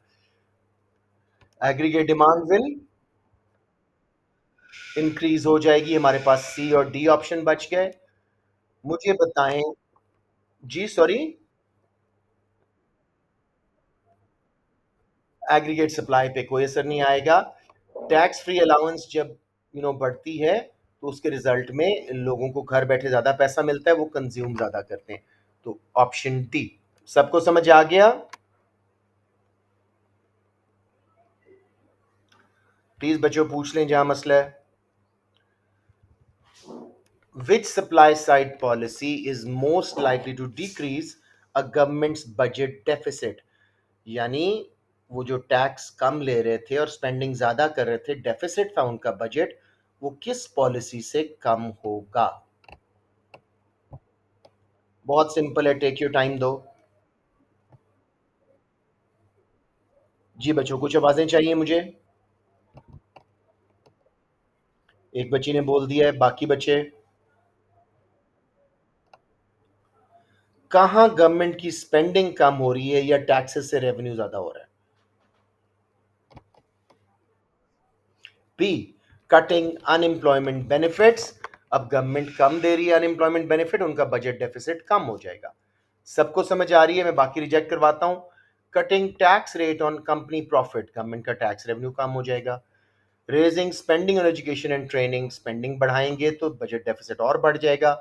एग्रीगेट डिमांड विल इंक्रीज हो जाएगी। हमारे पास सी और डी ऑप्शन बच गए। मुझे बताएं। जी सॉरी? एग्रीगेट सप्लाई पे कोई असर नहीं आएगा। टैक्स फ्री अलाउंस जब बढ़ती है तो उसके रिजल्ट में लोगों को घर बैठे ज्यादा पैसा मिलता है, वो कंज्यूम ज्यादा करते हैं। तो ऑप्शन डी। सबको समझ आ गया? प्लीज बच्चों पूछ लें जहां मसला है। Which supply side policy is most likely to decrease a government's budget deficit? यानी वो जो टैक्स कम ले रहे थे और स्पेंडिंग ज्यादा कर रहे थे, डेफिसिट था उनका बजट, वो किस पॉलिसी से कम होगा? बहुत सिंपल है, टेक योर टाइम दो। जी बच्चों, कुछ आवाजें चाहिए मुझे। एक बच्ची ने बोल दिया है, बाकी बच्चे? कहां गवर्नमेंट की स्पेंडिंग कम हो रही है या टैक्सेस से रेवेन्यू ज्यादा हो रहा है? B, cutting unemployment benefits. अब गवर्नमेंट कम दे रही है अनएम्प्लॉयमेंट बेनिफिट, उनका बजट डेफिसिट कम हो जाएगा। सबको समझ आ रही है? मैं बाकी रिजेक्ट करवाता हूं। Cutting tax rate on company profit, government का टैक्स रेवेन्यू कम हो जाएगा। Raising spending on education and training, spending बढ़ाएंगे तो बजट डेफिसिट और बढ़ जाएगा।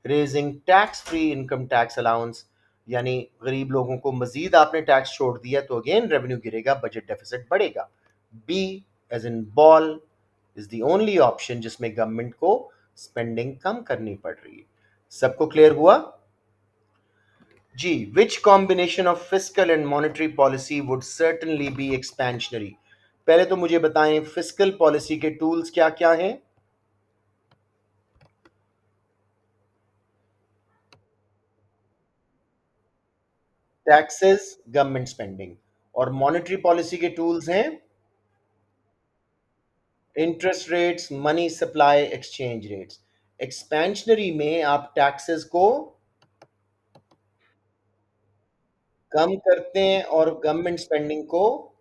Raising tax free income tax allowance, यानी गरीब लोगों को मजीद आपने टैक्स छोड़ दिया तो अगेन रेवेन्यू गिरेगा, बजट डेफिसिट बढ़ेगा। B as in ball is the only option जिसमें गवर्नमेंट को स्पेंडिंग कम करनी पड़ रही है। सबको क्लियर हुआ? जी, which combination of fiscal and monetary policy would certainly be expansionary? पहले तो मुझे बताएं फिस्कल पॉलिसी के टूल्स क्या क्या हैं? Taxes, government spending. और मॉनेटरी पॉलिसी के टूल्स हैं interest rates, money supply, exchange rates. Expansionary में आप टैक्सेस को कम करते हैं और गवर्नमेंट स्पेंडिंग को।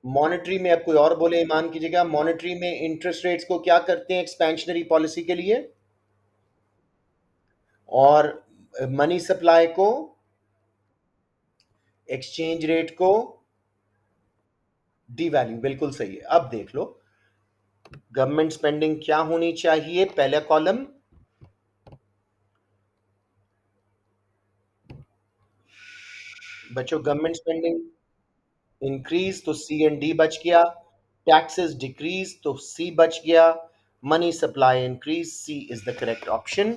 मॉनेटरी में अब कोई और बोले ईमान कीजिएगा, मॉनेटरी में इंटरेस्ट रेट्स को क्या करते हैं एक्सपेंशनरी पॉलिसी के लिए, और मनी सप्लाई को, एक्सचेंज रेट को डी वैल्यू। बिल्कुल सही है। अब देख लो गवर्नमेंट स्पेंडिंग क्या होनी चाहिए, पहला कॉलम। बच्चों गवर्नमेंट स्पेंडिंग इंक्रीज तो सी एंड डी बच गया। टैक्सेस डिक्रीज तो सी बच गया। Money supply increase, C is the correct option.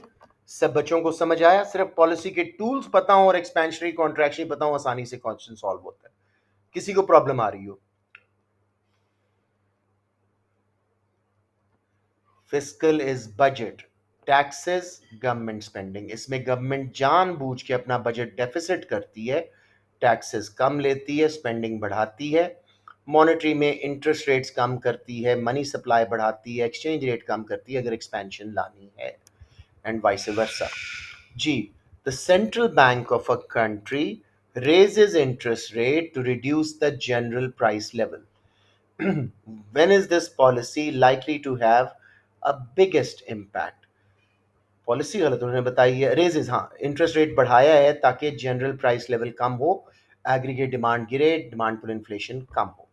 सब बच्चों को समझ आया? सिर्फ पॉलिसी के टूल्स पता हो और एक्सपेंशनरी कॉन्ट्रैक्शन पता हो, आसानी से क्वेश्चन सॉल्व होता है। किसी को प्रॉब्लम आ रही हो? Fiscal is budget, taxes government spending. इसमें गवर्नमेंट जानबूझ के अपना बजट डेफिसिट करती है, टैक्सेस कम लेती है, स्पेंडिंग बढ़ाती है। मॉनेटरी में इंटरेस्ट रेट्स कम करती है, मनी सप्लाई बढ़ाती है, एक्सचेंज रेट कम करती है अगर एक्सपेंशन लानी है, एंड वाइस वर्सा। जी, the central bank of a country raises interest rate to reduce the general price level. When is this policy likely to have a biggest impact? Policy गलत उन्होंने बताई है, रेजेस, हाँ interest rate बढ़ाया है ताकि general price level कम हो, एग्रीगेट डिमांड गिरे, डिमांड पर इन्फ्लेशन कम हो।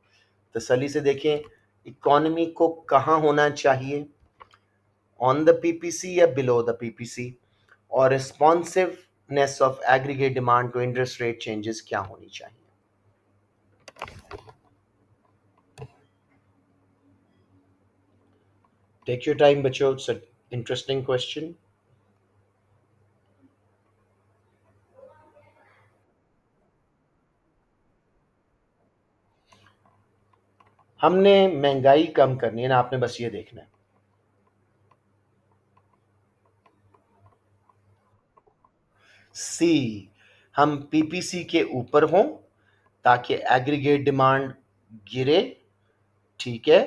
तसल्ली से देखें, इकोनॉमी को कहाँ होना चाहिए, ऑन द पीपीसी या बिलो द पीपीसी, और responsiveness of aggregate demand to interest rate changes क्या होनी चाहिए? टेक योर टाइम बच्चों, इट्स इंटरेस्टिंग क्वेश्चन। हमने महंगाई कम करनी है ना, आपने बस ये देखना है। सी, हम पीपीसी के ऊपर हों ताकि एग्रीगेट डिमांड गिरे, ठीक है,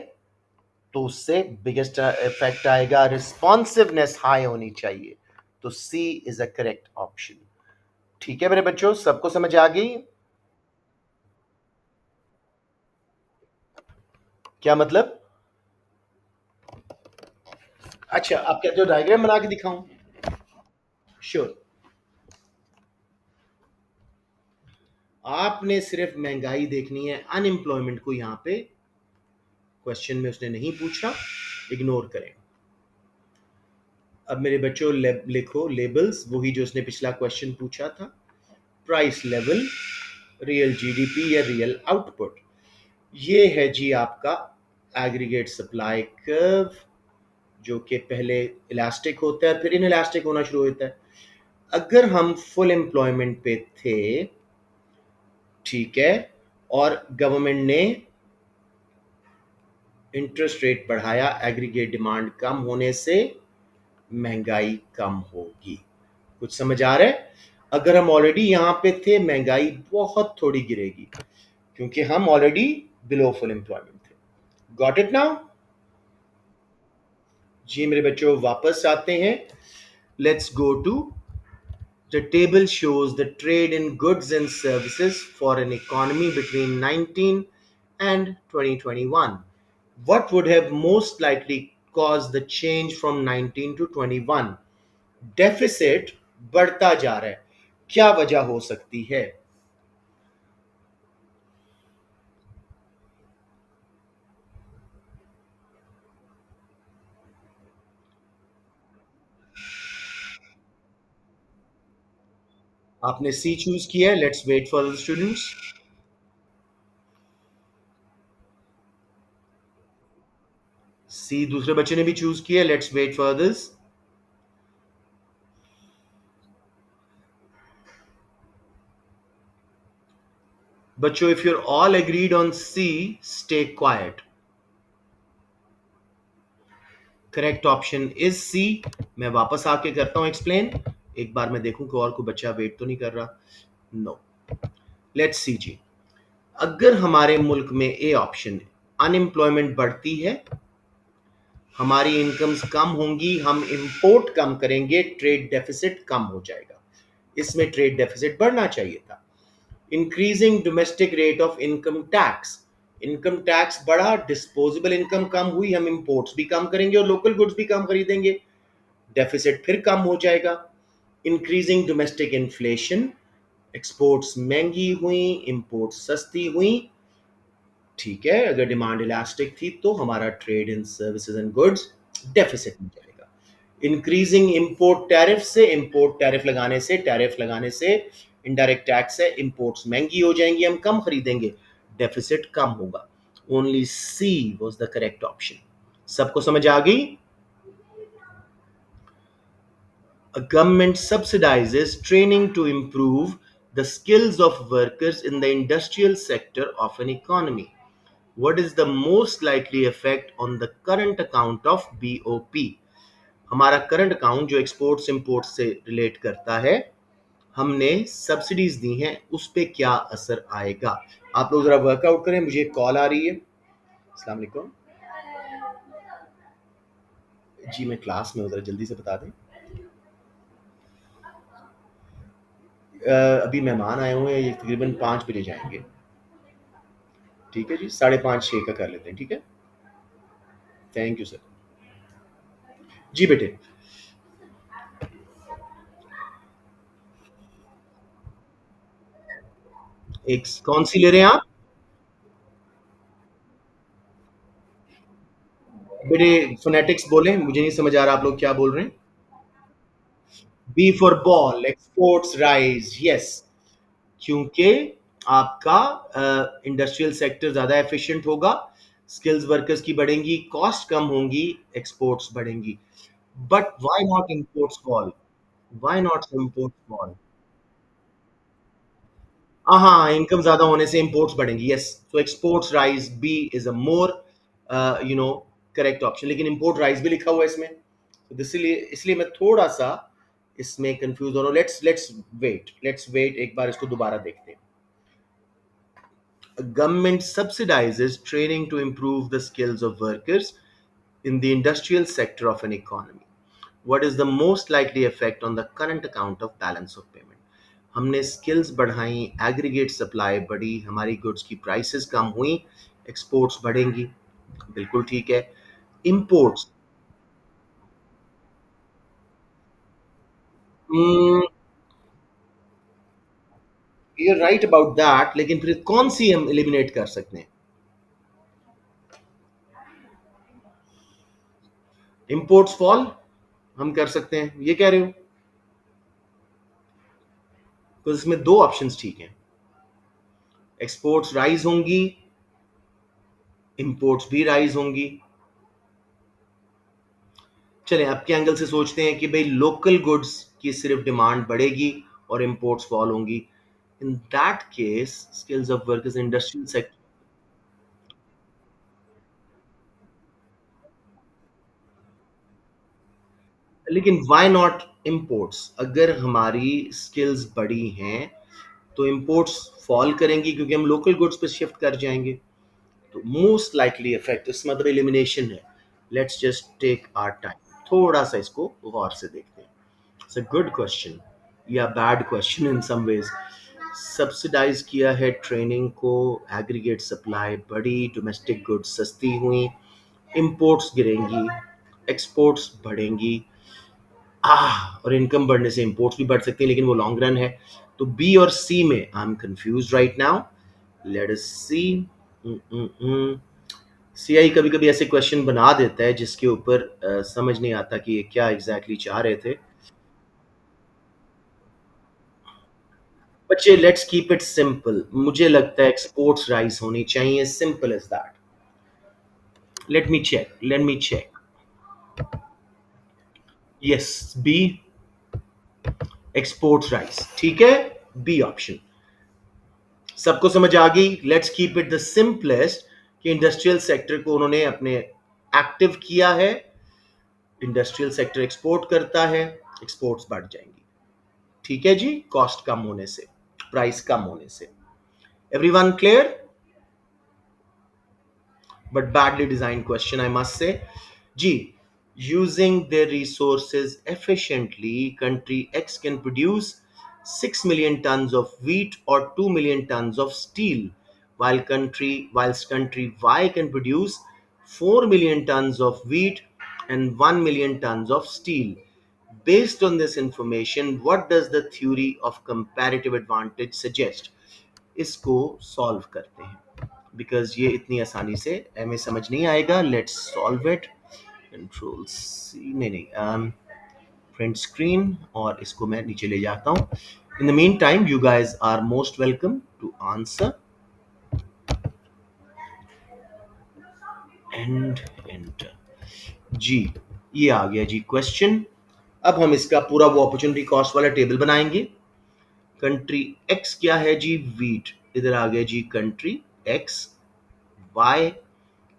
तो उससे बिगेस्ट इफेक्ट आएगा। रिस्पॉन्सिवनेस हाई होनी चाहिए, तो सी इज अ करेक्ट ऑप्शन। ठीक है मेरे बच्चों, सबको समझ आ गई? क्या मतलब? अच्छा, आप कहते हो डायग्राम बना के दिखाऊं? श्योर। आपने सिर्फ महंगाई देखनी है, अनएम्प्लॉयमेंट को यहां पे क्वेश्चन में उसने नहीं पूछा। इग्नोर करें। अब मेरे बच्चों लिखो लेबल्स, वही जो उसने पिछला क्वेश्चन पूछा था। प्राइस लेवल, रियल जीडीपी या रियल आउटपुट। ये है जी आपका एग्रीगेट सप्लाई कर्व, जो कि पहले इलास्टिक होता है फिर इन इलास्टिक होना शुरू होता है। अगर हम फुल एम्प्लॉयमेंट पे थे, ठीक है, और गवर्नमेंट ने इंटरेस्ट रेट बढ़ाया, एग्रीगेट डिमांड कम होने से महंगाई कम होगी। कुछ समझ आ रहा है? अगर हम ऑलरेडी यहां पे थे, महंगाई बहुत थोड़ी गिरेगी, क्योंकि हम ऑलरेडी बिलो फुल एम्प्लॉयमेंट थे। Got it now? जी मेरे बच्चों वापस आते हैं। Let's go to the table shows the trade in goods and services for an economy between 19 and 2021. What would have most likely caused the change from 19 to 21? Deficit बढ़ता जा रहा है, क्या वजह हो सकती है? आपने सी चूज किया है, let's wait for the students. C दूसरे बच्चे ने भी चूज किया, लेट्स वेट फॉर दिस। बच्चों if you're all agreed on C, stay quiet. Correct option is C. मैं वापस आके करता हूं एक्सप्लेन। एक बार मैं देखूं कि और कोई बच्चा वेट तो नहीं कर रहा। नो, लेट्स सी जी। अगर हमारे मुल्क में ए ऑप्शन, अनएम्प्लॉयमेंट बढ़ती है, हमारी इनकम्स कम होंगी, हम इंपोर्ट कम करेंगे, ट्रेड डेफिसिट कम हो जाएगा। इसमें ट्रेड डेफिसिट बढ़ना चाहिए था। Increasing domestic rate of income tax, income tax बढ़ा, डिस्पोजेबल इनकम कम हुई, हम इंपोर्ट्स भी कम करेंगे और लोकल गुड्स भी कम खरीदेंगे, डेफिसिट फिर कम हो जाएगा। इंक्रीजिंग डोमेस्टिक इन्फ्लेशन, एक्सपोर्ट्स महंगी हुई, इंपोर्ट्स सस्ती हुई, ठीक है, अगर डिमांड इलास्टिक थी तो हमारा trade in services and goods deficit में जाएगा। इंक्रीजिंग इंपोर्ट टैरिफ से, इंपोर्ट टैरिफ लगाने से इनडायरेक्ट टैक्स है, इंपोर्ट्स महंगी हो जाएंगी, हम कम खरीदेंगे, डेफिसिट कम होगा। Only she was the correct option. सबको समझ आ गई? A government subsidizes training to improve the skills of workers in the industrial sector of an economy. What is the most likely effect on the current account of BOP? हमारा current account जो exports imports से relate करता है, हमने subsidies दी हैं, उस पे क्या असर आएगा? आप लोग जरा वर्कआउट करें, मुझे कॉल आ रही है। अस्सलाम वालेकुम जी, मैं क्लास में हूँ, जरा जल्दी से बता दें। अभी मेहमान आए हुए हैं, ये तकरीबन 5 बजे जाएंगे। ठीक है जी, 5:30 6 का कर लेते हैं, ठीक है? Thank you sir. जी बेटे। एक कौन सी ले रहे हैं आप? बेटे फोनेटिक्स बोलें, मुझे नहीं समझ आ रहा आप लोग क्या बोल रहे हैं। B for ball, exports rise, yes. क्योंकि आपका इंडस्ट्रियल सेक्टर ज्यादा एफिशिएंट होगा, स्किल्स वर्कर्स की बढ़ेंगी, कॉस्ट कम होंगी, एक्सपोर्ट्स बढ़ेंगी। But why not imports fall? Why not imports fall? हाँ, इनकम ज्यादा होने से इंपोर्ट्स बढ़ेंगी, yes. So exports rise, B is a more you know correct option, लेकिन इंपोर्ट राइज भी लिखा हुआ है इसमें, तो इसलिए इसलिए मैं थोड़ा सा इसमें कंफ्यूज हो रहा हूँ। लेट्स वेट, एक बार इसको दोबारा देखते हैं। Government subsidizes training to improve the skills of workers in the industrial sector of an economy. What is the most likely effect on the current account of balance of payment? हमने skills बढ़ाई, aggregate supply बढ़ी, हमारी goods की prices कम हुई, exports बढ़ेंगी, बिल्कुल ठीक है। Imports, you right about that, लेकिन फिर कौन सी हम एलिमिनेट कर सकते हैं? इंपोर्ट्स फॉल हम कर सकते हैं, ये कह रहे हो? तो इसमें दो ऑप्शंस ठीक हैं, एक्सपोर्ट्स राइज होंगी, इंपोर्ट्स भी राइज होंगी। चलें आपके एंगल से सोचते हैं कि भाई लोकल गुड्स की सिर्फ डिमांड बढ़ेगी और इंपोर्ट्स फॉल होंगी। In that case skills of workers industrial sector, लेकिन व्हाई नॉट इंपोर्ट्स? अगर हमारी स्किल्स बड़ी हैं तो इंपोर्ट्स फॉल करेंगी क्योंकि हम लोकल गुड्स पे शिफ्ट कर जाएंगे। तो मोस्ट लाइकली इफेक्ट, इसमें मतलब एलिमिनेशन है। Let's just take our time, थोड़ा सा इसको गौर से देखते हैं। इट्स अ गुड क्वेश्चन या bad question in some ways. Subsidise किया है ट्रेनिंग को, एग्रीगेट सप्लाई बढ़ी, डोमेस्टिक गुड्स सस्ती हुई, इंपोर्ट्स गिरेंगी, एक्सपोर्ट्स बढ़ेंगी। और इनकम बढ़ने से इंपोर्ट्स भी बढ़ सकती हैं, लेकिन वो लॉन्ग रन है। तो बी और सी में I am confuse right now. Let us see. सीआई कभी कभी ऐसे क्वेश्चन बना देता है जिसके ऊपर समझ नहीं आता कि ये क्या एग्जैक्टली चाह रहे थे। बच्चे लेट्स कीप इट सिंपल, मुझे लगता है एक्सपोर्ट्स राइज होनी चाहिए, simple as that. Let me check. Yes, B, exports rise, ठीक है। बी ऑप्शन सबको समझ आ गई। Let's keep it the simplest कि इंडस्ट्रियल सेक्टर को उन्होंने अपने एक्टिव किया है, इंडस्ट्रियल सेक्टर एक्सपोर्ट करता है, एक्सपोर्ट्स बढ़ जाएंगी। ठीक है जी, कॉस्ट कम होने से, प्राइस कम होने से। Everyone clear? But badly designed question, I must say. G. Using their resources efficiently, country X can produce 6 million tons of wheat or 2 million tons of steel, whilst country Y can produce 4 million tons of wheat and 1 million tons of steel. Based on this information, what does the theory of comparative advantage suggest? इसको solve करते हैं, because ये इतनी आसानी से हमें समझ नहीं आएगा। Let's solve it. Control C, नहीं, प्रिंट स्क्रीन, और इसको मैं नीचे ले जाता हूँ। In the mean time you guys are most welcome to answer and enter. जी, ये आ गया जी क्वेश्चन। अब हम इसका पूरा वो अपॉर्चुनिटी कॉस्ट वाला टेबल बनाएंगे। कंट्री एक्स क्या है जी? वीट। इधर आ गया जी कंट्री एक्स। वाई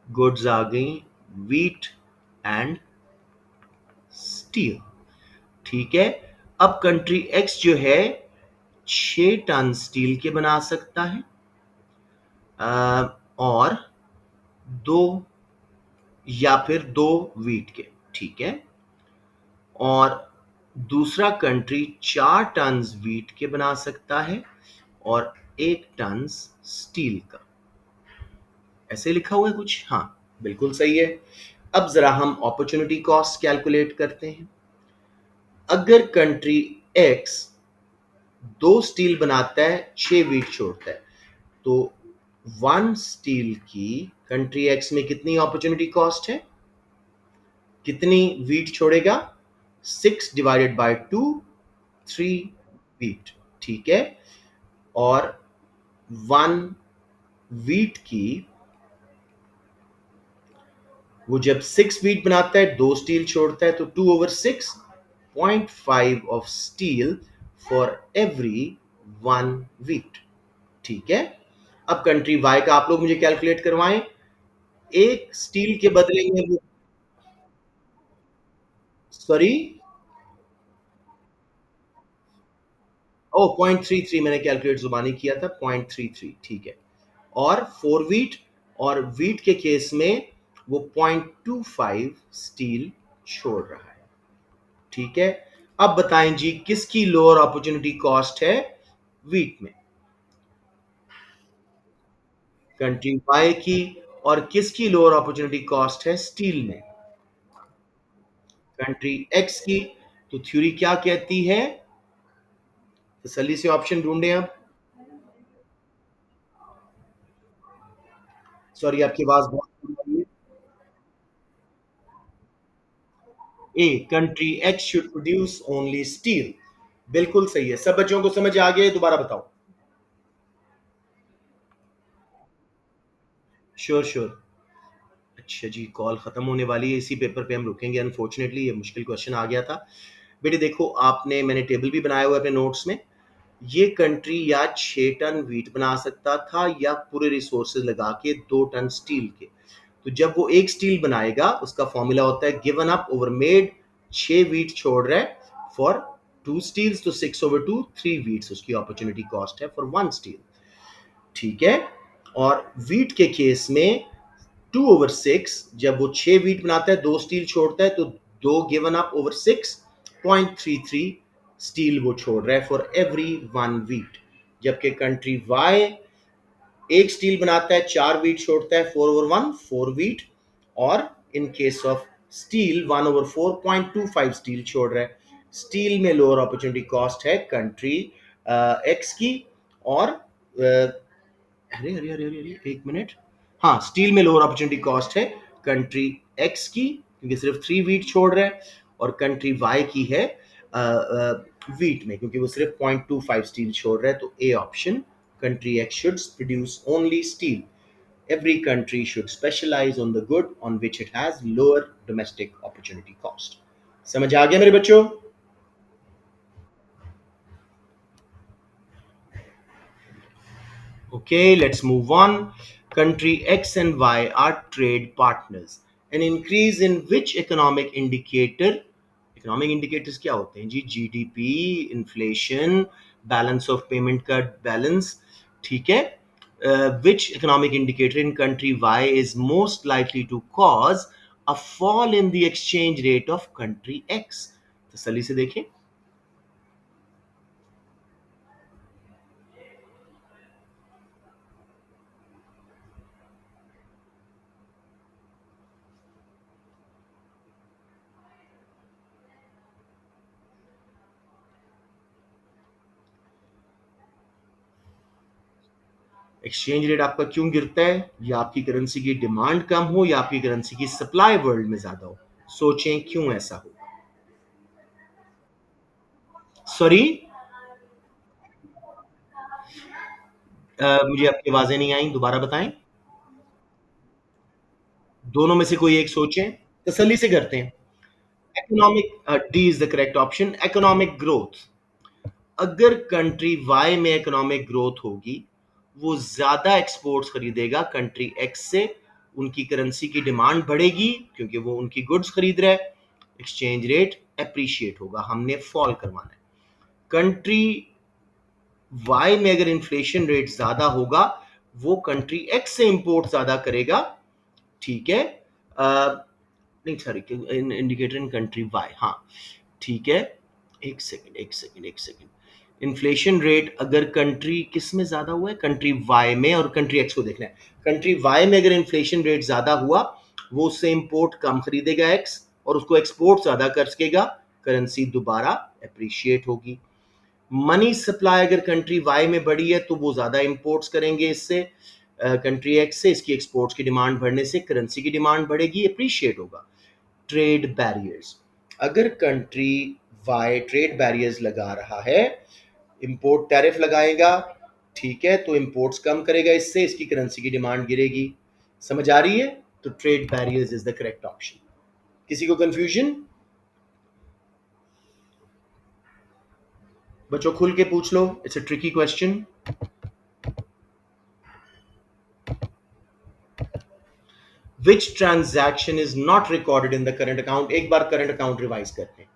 गुड्स आ गई वीट एंड स्टील, ठीक है। अब कंट्री एक्स जो है 6 टन स्टील के बना सकता है, और दो, या फिर दो वीट के, ठीक है। और दूसरा कंट्री 4 टन वीट के बना सकता है और 1 टन स्टील का। ऐसे लिखा हुआ है कुछ? हाँ, बिल्कुल सही है। अब जरा हम अपॉर्चुनिटी कॉस्ट कैलकुलेट करते हैं। अगर कंट्री एक्स 2 स्टील बनाता है, 6 वीट छोड़ता है, तो 1 स्टील की कंट्री एक्स में कितनी अपॉर्चुनिटी कॉस्ट है? कितनी वीट छोड़ेगा? 6 डिवाइडेड बाय 2, 3 वीट, ठीक है। और 1 वीट की, वो जब 6 वीट बनाता है, 2 स्टील छोड़ता है, तो 2/6, 0.5 of steel for every 1 wheat, ठीक है। अब कंट्री वाई का आप लोग मुझे कैलकुलेट करवाएं। 1 स्टील के बदले में वो, सॉरी, ओ 0.33 मैंने कैलकुलेट जुबानी किया था, 0.33, ठीक है। और 4 वीट, और वीट के केस में वो 0.25 स्टील छोड़ रहा है, ठीक है। अब बताएं जी किसकी लोअर अपॉर्चुनिटी कॉस्ट है वीट में? कंट्री वाई की। और किसकी लोअर अपॉर्चुनिटी कॉस्ट है स्टील में? कंट्री एक्स की। तो थ्योरी क्या कहती है? तसल्ली से ऑप्शन ढूंढें अब। सॉरी, आपकी आवाज बहुत कम आ रही है। A, country X should produce only steel. बिल्कुल सही है। सब बच्चों को समझ आ गया? दोबारा बताओ। Sure sure. अच्छा जी, कॉल खत्म होने वाली है, इसी पेपर पे हम रुकेंगे। अनफॉर्चुनेटली ये मुश्किल क्वेश्चन आ गया था। बेटे देखो, आपने, मैंने टेबल भी बनाया हुआ है अपने नोट्स में। ये कंट्री या 6 टन वीट बना सकता था या पूरे रिसोर्सेज लगा के 2 टन स्टील के। तो जब वो एक स्टील बनाएगा, उसका फॉर्मूला होता है given up over made. 6 wheat छोड़ रहा है फॉर 2 स्टील्स, तो 6/2, 3 वीट्स उसकी अपॉर्चुनिटी कॉस्ट है फॉर 1 स्टील। ठीक है। और वीट के केस में 2/6, जब वो 6 वीट बनाता है, 2 स्टील छोड़ता है, तो 2 गिवन अप ओवर 6.33 स्टील वो छोड़ रहा है फॉर एवरी 1 वीट। जबकि कंट्री वाई एक स्टील बनाता है, 4 वीट छोड़ता है, 4/1, 4 वीट। और in case of steel 1/4.25 steel छोड़ रहा है। स्टील में लोअर अपॉर्चुनिटी कॉस्ट है कंट्री एक्स की। और अरे अरे अरे अरे अरे, एक मिनट। हाँ, स्टील में लोअर अपॉर्चुनिटी कॉस्ट है कंट्री एक्स की, क्योंकि सिर्फ 3 वीट छोड़ रहा है। और कंट्री वाई की है वीट में, क्योंकि वो सिर्फ 0.25 स्टील छोड़ रहा है। तो A option, country X should produce only steel. Every country should specialize on the good on which it has lower domestic opportunity cost. समझ आ गया मेरे बच्चों? Okay, let's move on. Country X and Y are trade partners. An increase in which economic indicator? Economic indicators क्या होते हैं जी? GDP, inflation, balance of payment का balance, ठीक है? Which economic indicator in country Y is most likely to cause a fall in the exchange rate of country X? तसल्ली से देखें। Exchange rate आपका क्यों गिरता है? या आपकी करेंसी की डिमांड कम हो, या आपकी करेंसी की सप्लाई वर्ल्ड में ज्यादा हो? सोचें क्यों ऐसा हो। सॉरी, मुझे आपकी आवाजें नहीं आई, दोबारा बताएं। दोनों में से कोई एक सोचें, तसल्ली से करते हैं। Economic, D is the correct option, economic growth. अगर कंट्री वाई में इकोनॉमिक ग्रोथ होगी, वो ज्यादा एक्सपोर्ट्स खरीदेगा कंट्री एक्स से, उनकी करेंसी की डिमांड बढ़ेगी क्योंकि वो उनकी गुड्स खरीद रहा है, एक्सचेंज रेट अप्रिशिएट होगा, हमने फॉल करवाना है। कंट्री वाई में अगर इन्फ्लेशन रेट ज्यादा होगा, वो कंट्री एक्स से इंपोर्ट ज्यादा करेगा। ठीक है। नहीं sorry, indicator in country Y, हाँ ठीक है। एक सेकंड एक सेकंड एक सेकंड। इन्फ्लेशन रेट अगर कंट्री किस में ज्यादा हुआ है? कंट्री वाई में, और कंट्री एक्स को देखना है। कंट्री वाई में अगर इन्फ्लेशन रेट ज्यादा हुआ, वो उससे इंपोर्ट कम खरीदेगा एक्स, और उसको एक्सपोर्ट ज्यादा कर सकेगा, करेंसी दोबारा अप्रिशिएट होगी। मनी सप्लाई अगर कंट्री वाई में बढ़ी है, तो वो ज्यादा इंपोर्ट्स करेंगे इससे, कंट्री एक्स से, इसकी एक्सपोर्ट्स की डिमांड बढ़ने से करेंसी की डिमांड बढ़ेगी, अप्रिशिएट होगा। ट्रेड बैरियर्स, अगर कंट्री वाई ट्रेड बैरियर्स लगा रहा है, इंपोर्ट टैरिफ लगाएगा, ठीक है, तो इंपोर्ट्स कम करेगा इससे, इसकी करेंसी की डिमांड गिरेगी। समझ आ रही है? तो trade barriers is the correct option. किसी को कंफ्यूजन? बच्चों खुल के पूछ लो, it's a tricky question. Which transaction is not recorded in the current account? एक बार करंट अकाउंट रिवाइज करते हैं।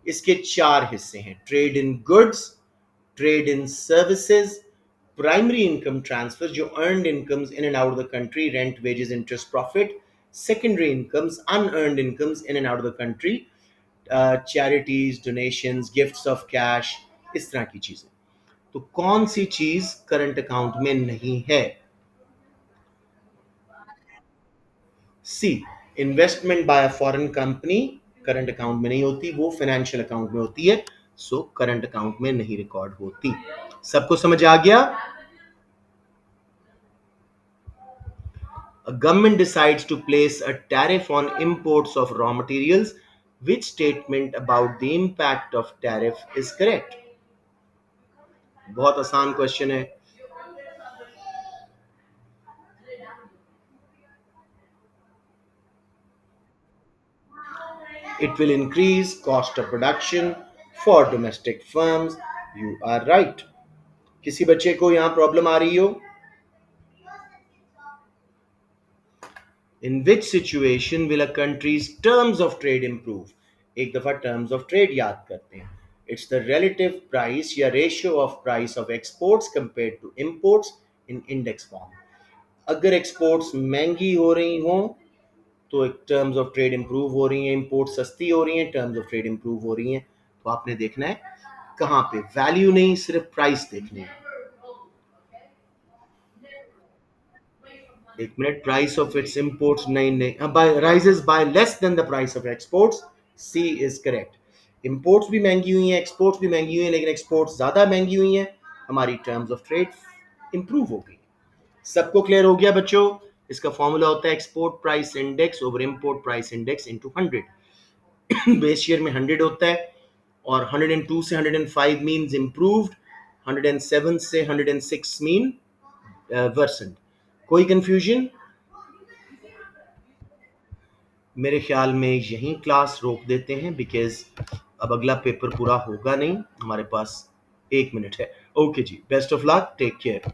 इसके 4 हिस्से हैं: trade in goods, trade in services, primary income transfer जो earned incomes in and out of the country, rent, wages, interest, profit, secondary incomes, unearned incomes in and out of the country, charities, donations, gifts of cash, इस तरह की चीजें। तो कौन सी चीज current account में नहीं है? C, investment by a foreign company current account में नहीं होती, वो फाइनेंशियल अकाउंट में होती है, सो करंट अकाउंट में नहीं रिकॉर्ड होती। सबको समझ आ गया? A government decides to place a tariff on imports of raw materials. Which statement about the impact of tariff is correct? बहुत आसान क्वेश्चन है. It will increase cost of production for domestic firms. You are right. किसी बच्चे को यहाँ problem आ रही हो? In which situation will a country's terms of trade improve? एक दफा terms of trade याद करते हैं. It's the relative price या ratio of price of exports compared to imports in index form. अगर exports महंगी हो रही हो तो एक टर्म्स ऑफ ट्रेड इंप्रूव हो रही हैं, इंपोर्ट सस्ती हो रही हैं, टर्म्स ऑफ ट्रेड इंप्रूव हो रही हैं. तो आपने देखना है कहाँ पे, वैल्यू नहीं सिर्फ प्राइस देखनी है. एक minute, price of its imports, नहीं नहीं, by rises by less than the price of exports. C is correct. Imports भी महंगी हुई हैं, एक्सपोर्ट्स भी महंगी हुई हैं, लेकिन एक्सपोर्ट्स ज़्यादा महंगी हुई हैं. हमारी टर्म्स ऑफ ट्रेड इंप्रूव हो गई. सबको क्लियर हो गया बच्चों? इसका फॉर्मूला होता है export price index over import price index into 100. Base year में 100 होता है, और 102 से 105 मीन्स इम्प्रूव्ड, 107 से 106 मीन वर्सन. कोई कंफ्यूजन? मेरे ख्याल में यहीं क्लास रोक देते हैं, बिकॉज अब अगला पेपर पूरा होगा नहीं, हमारे पास 1 मिनट है. ओके जी, best of luck, take care.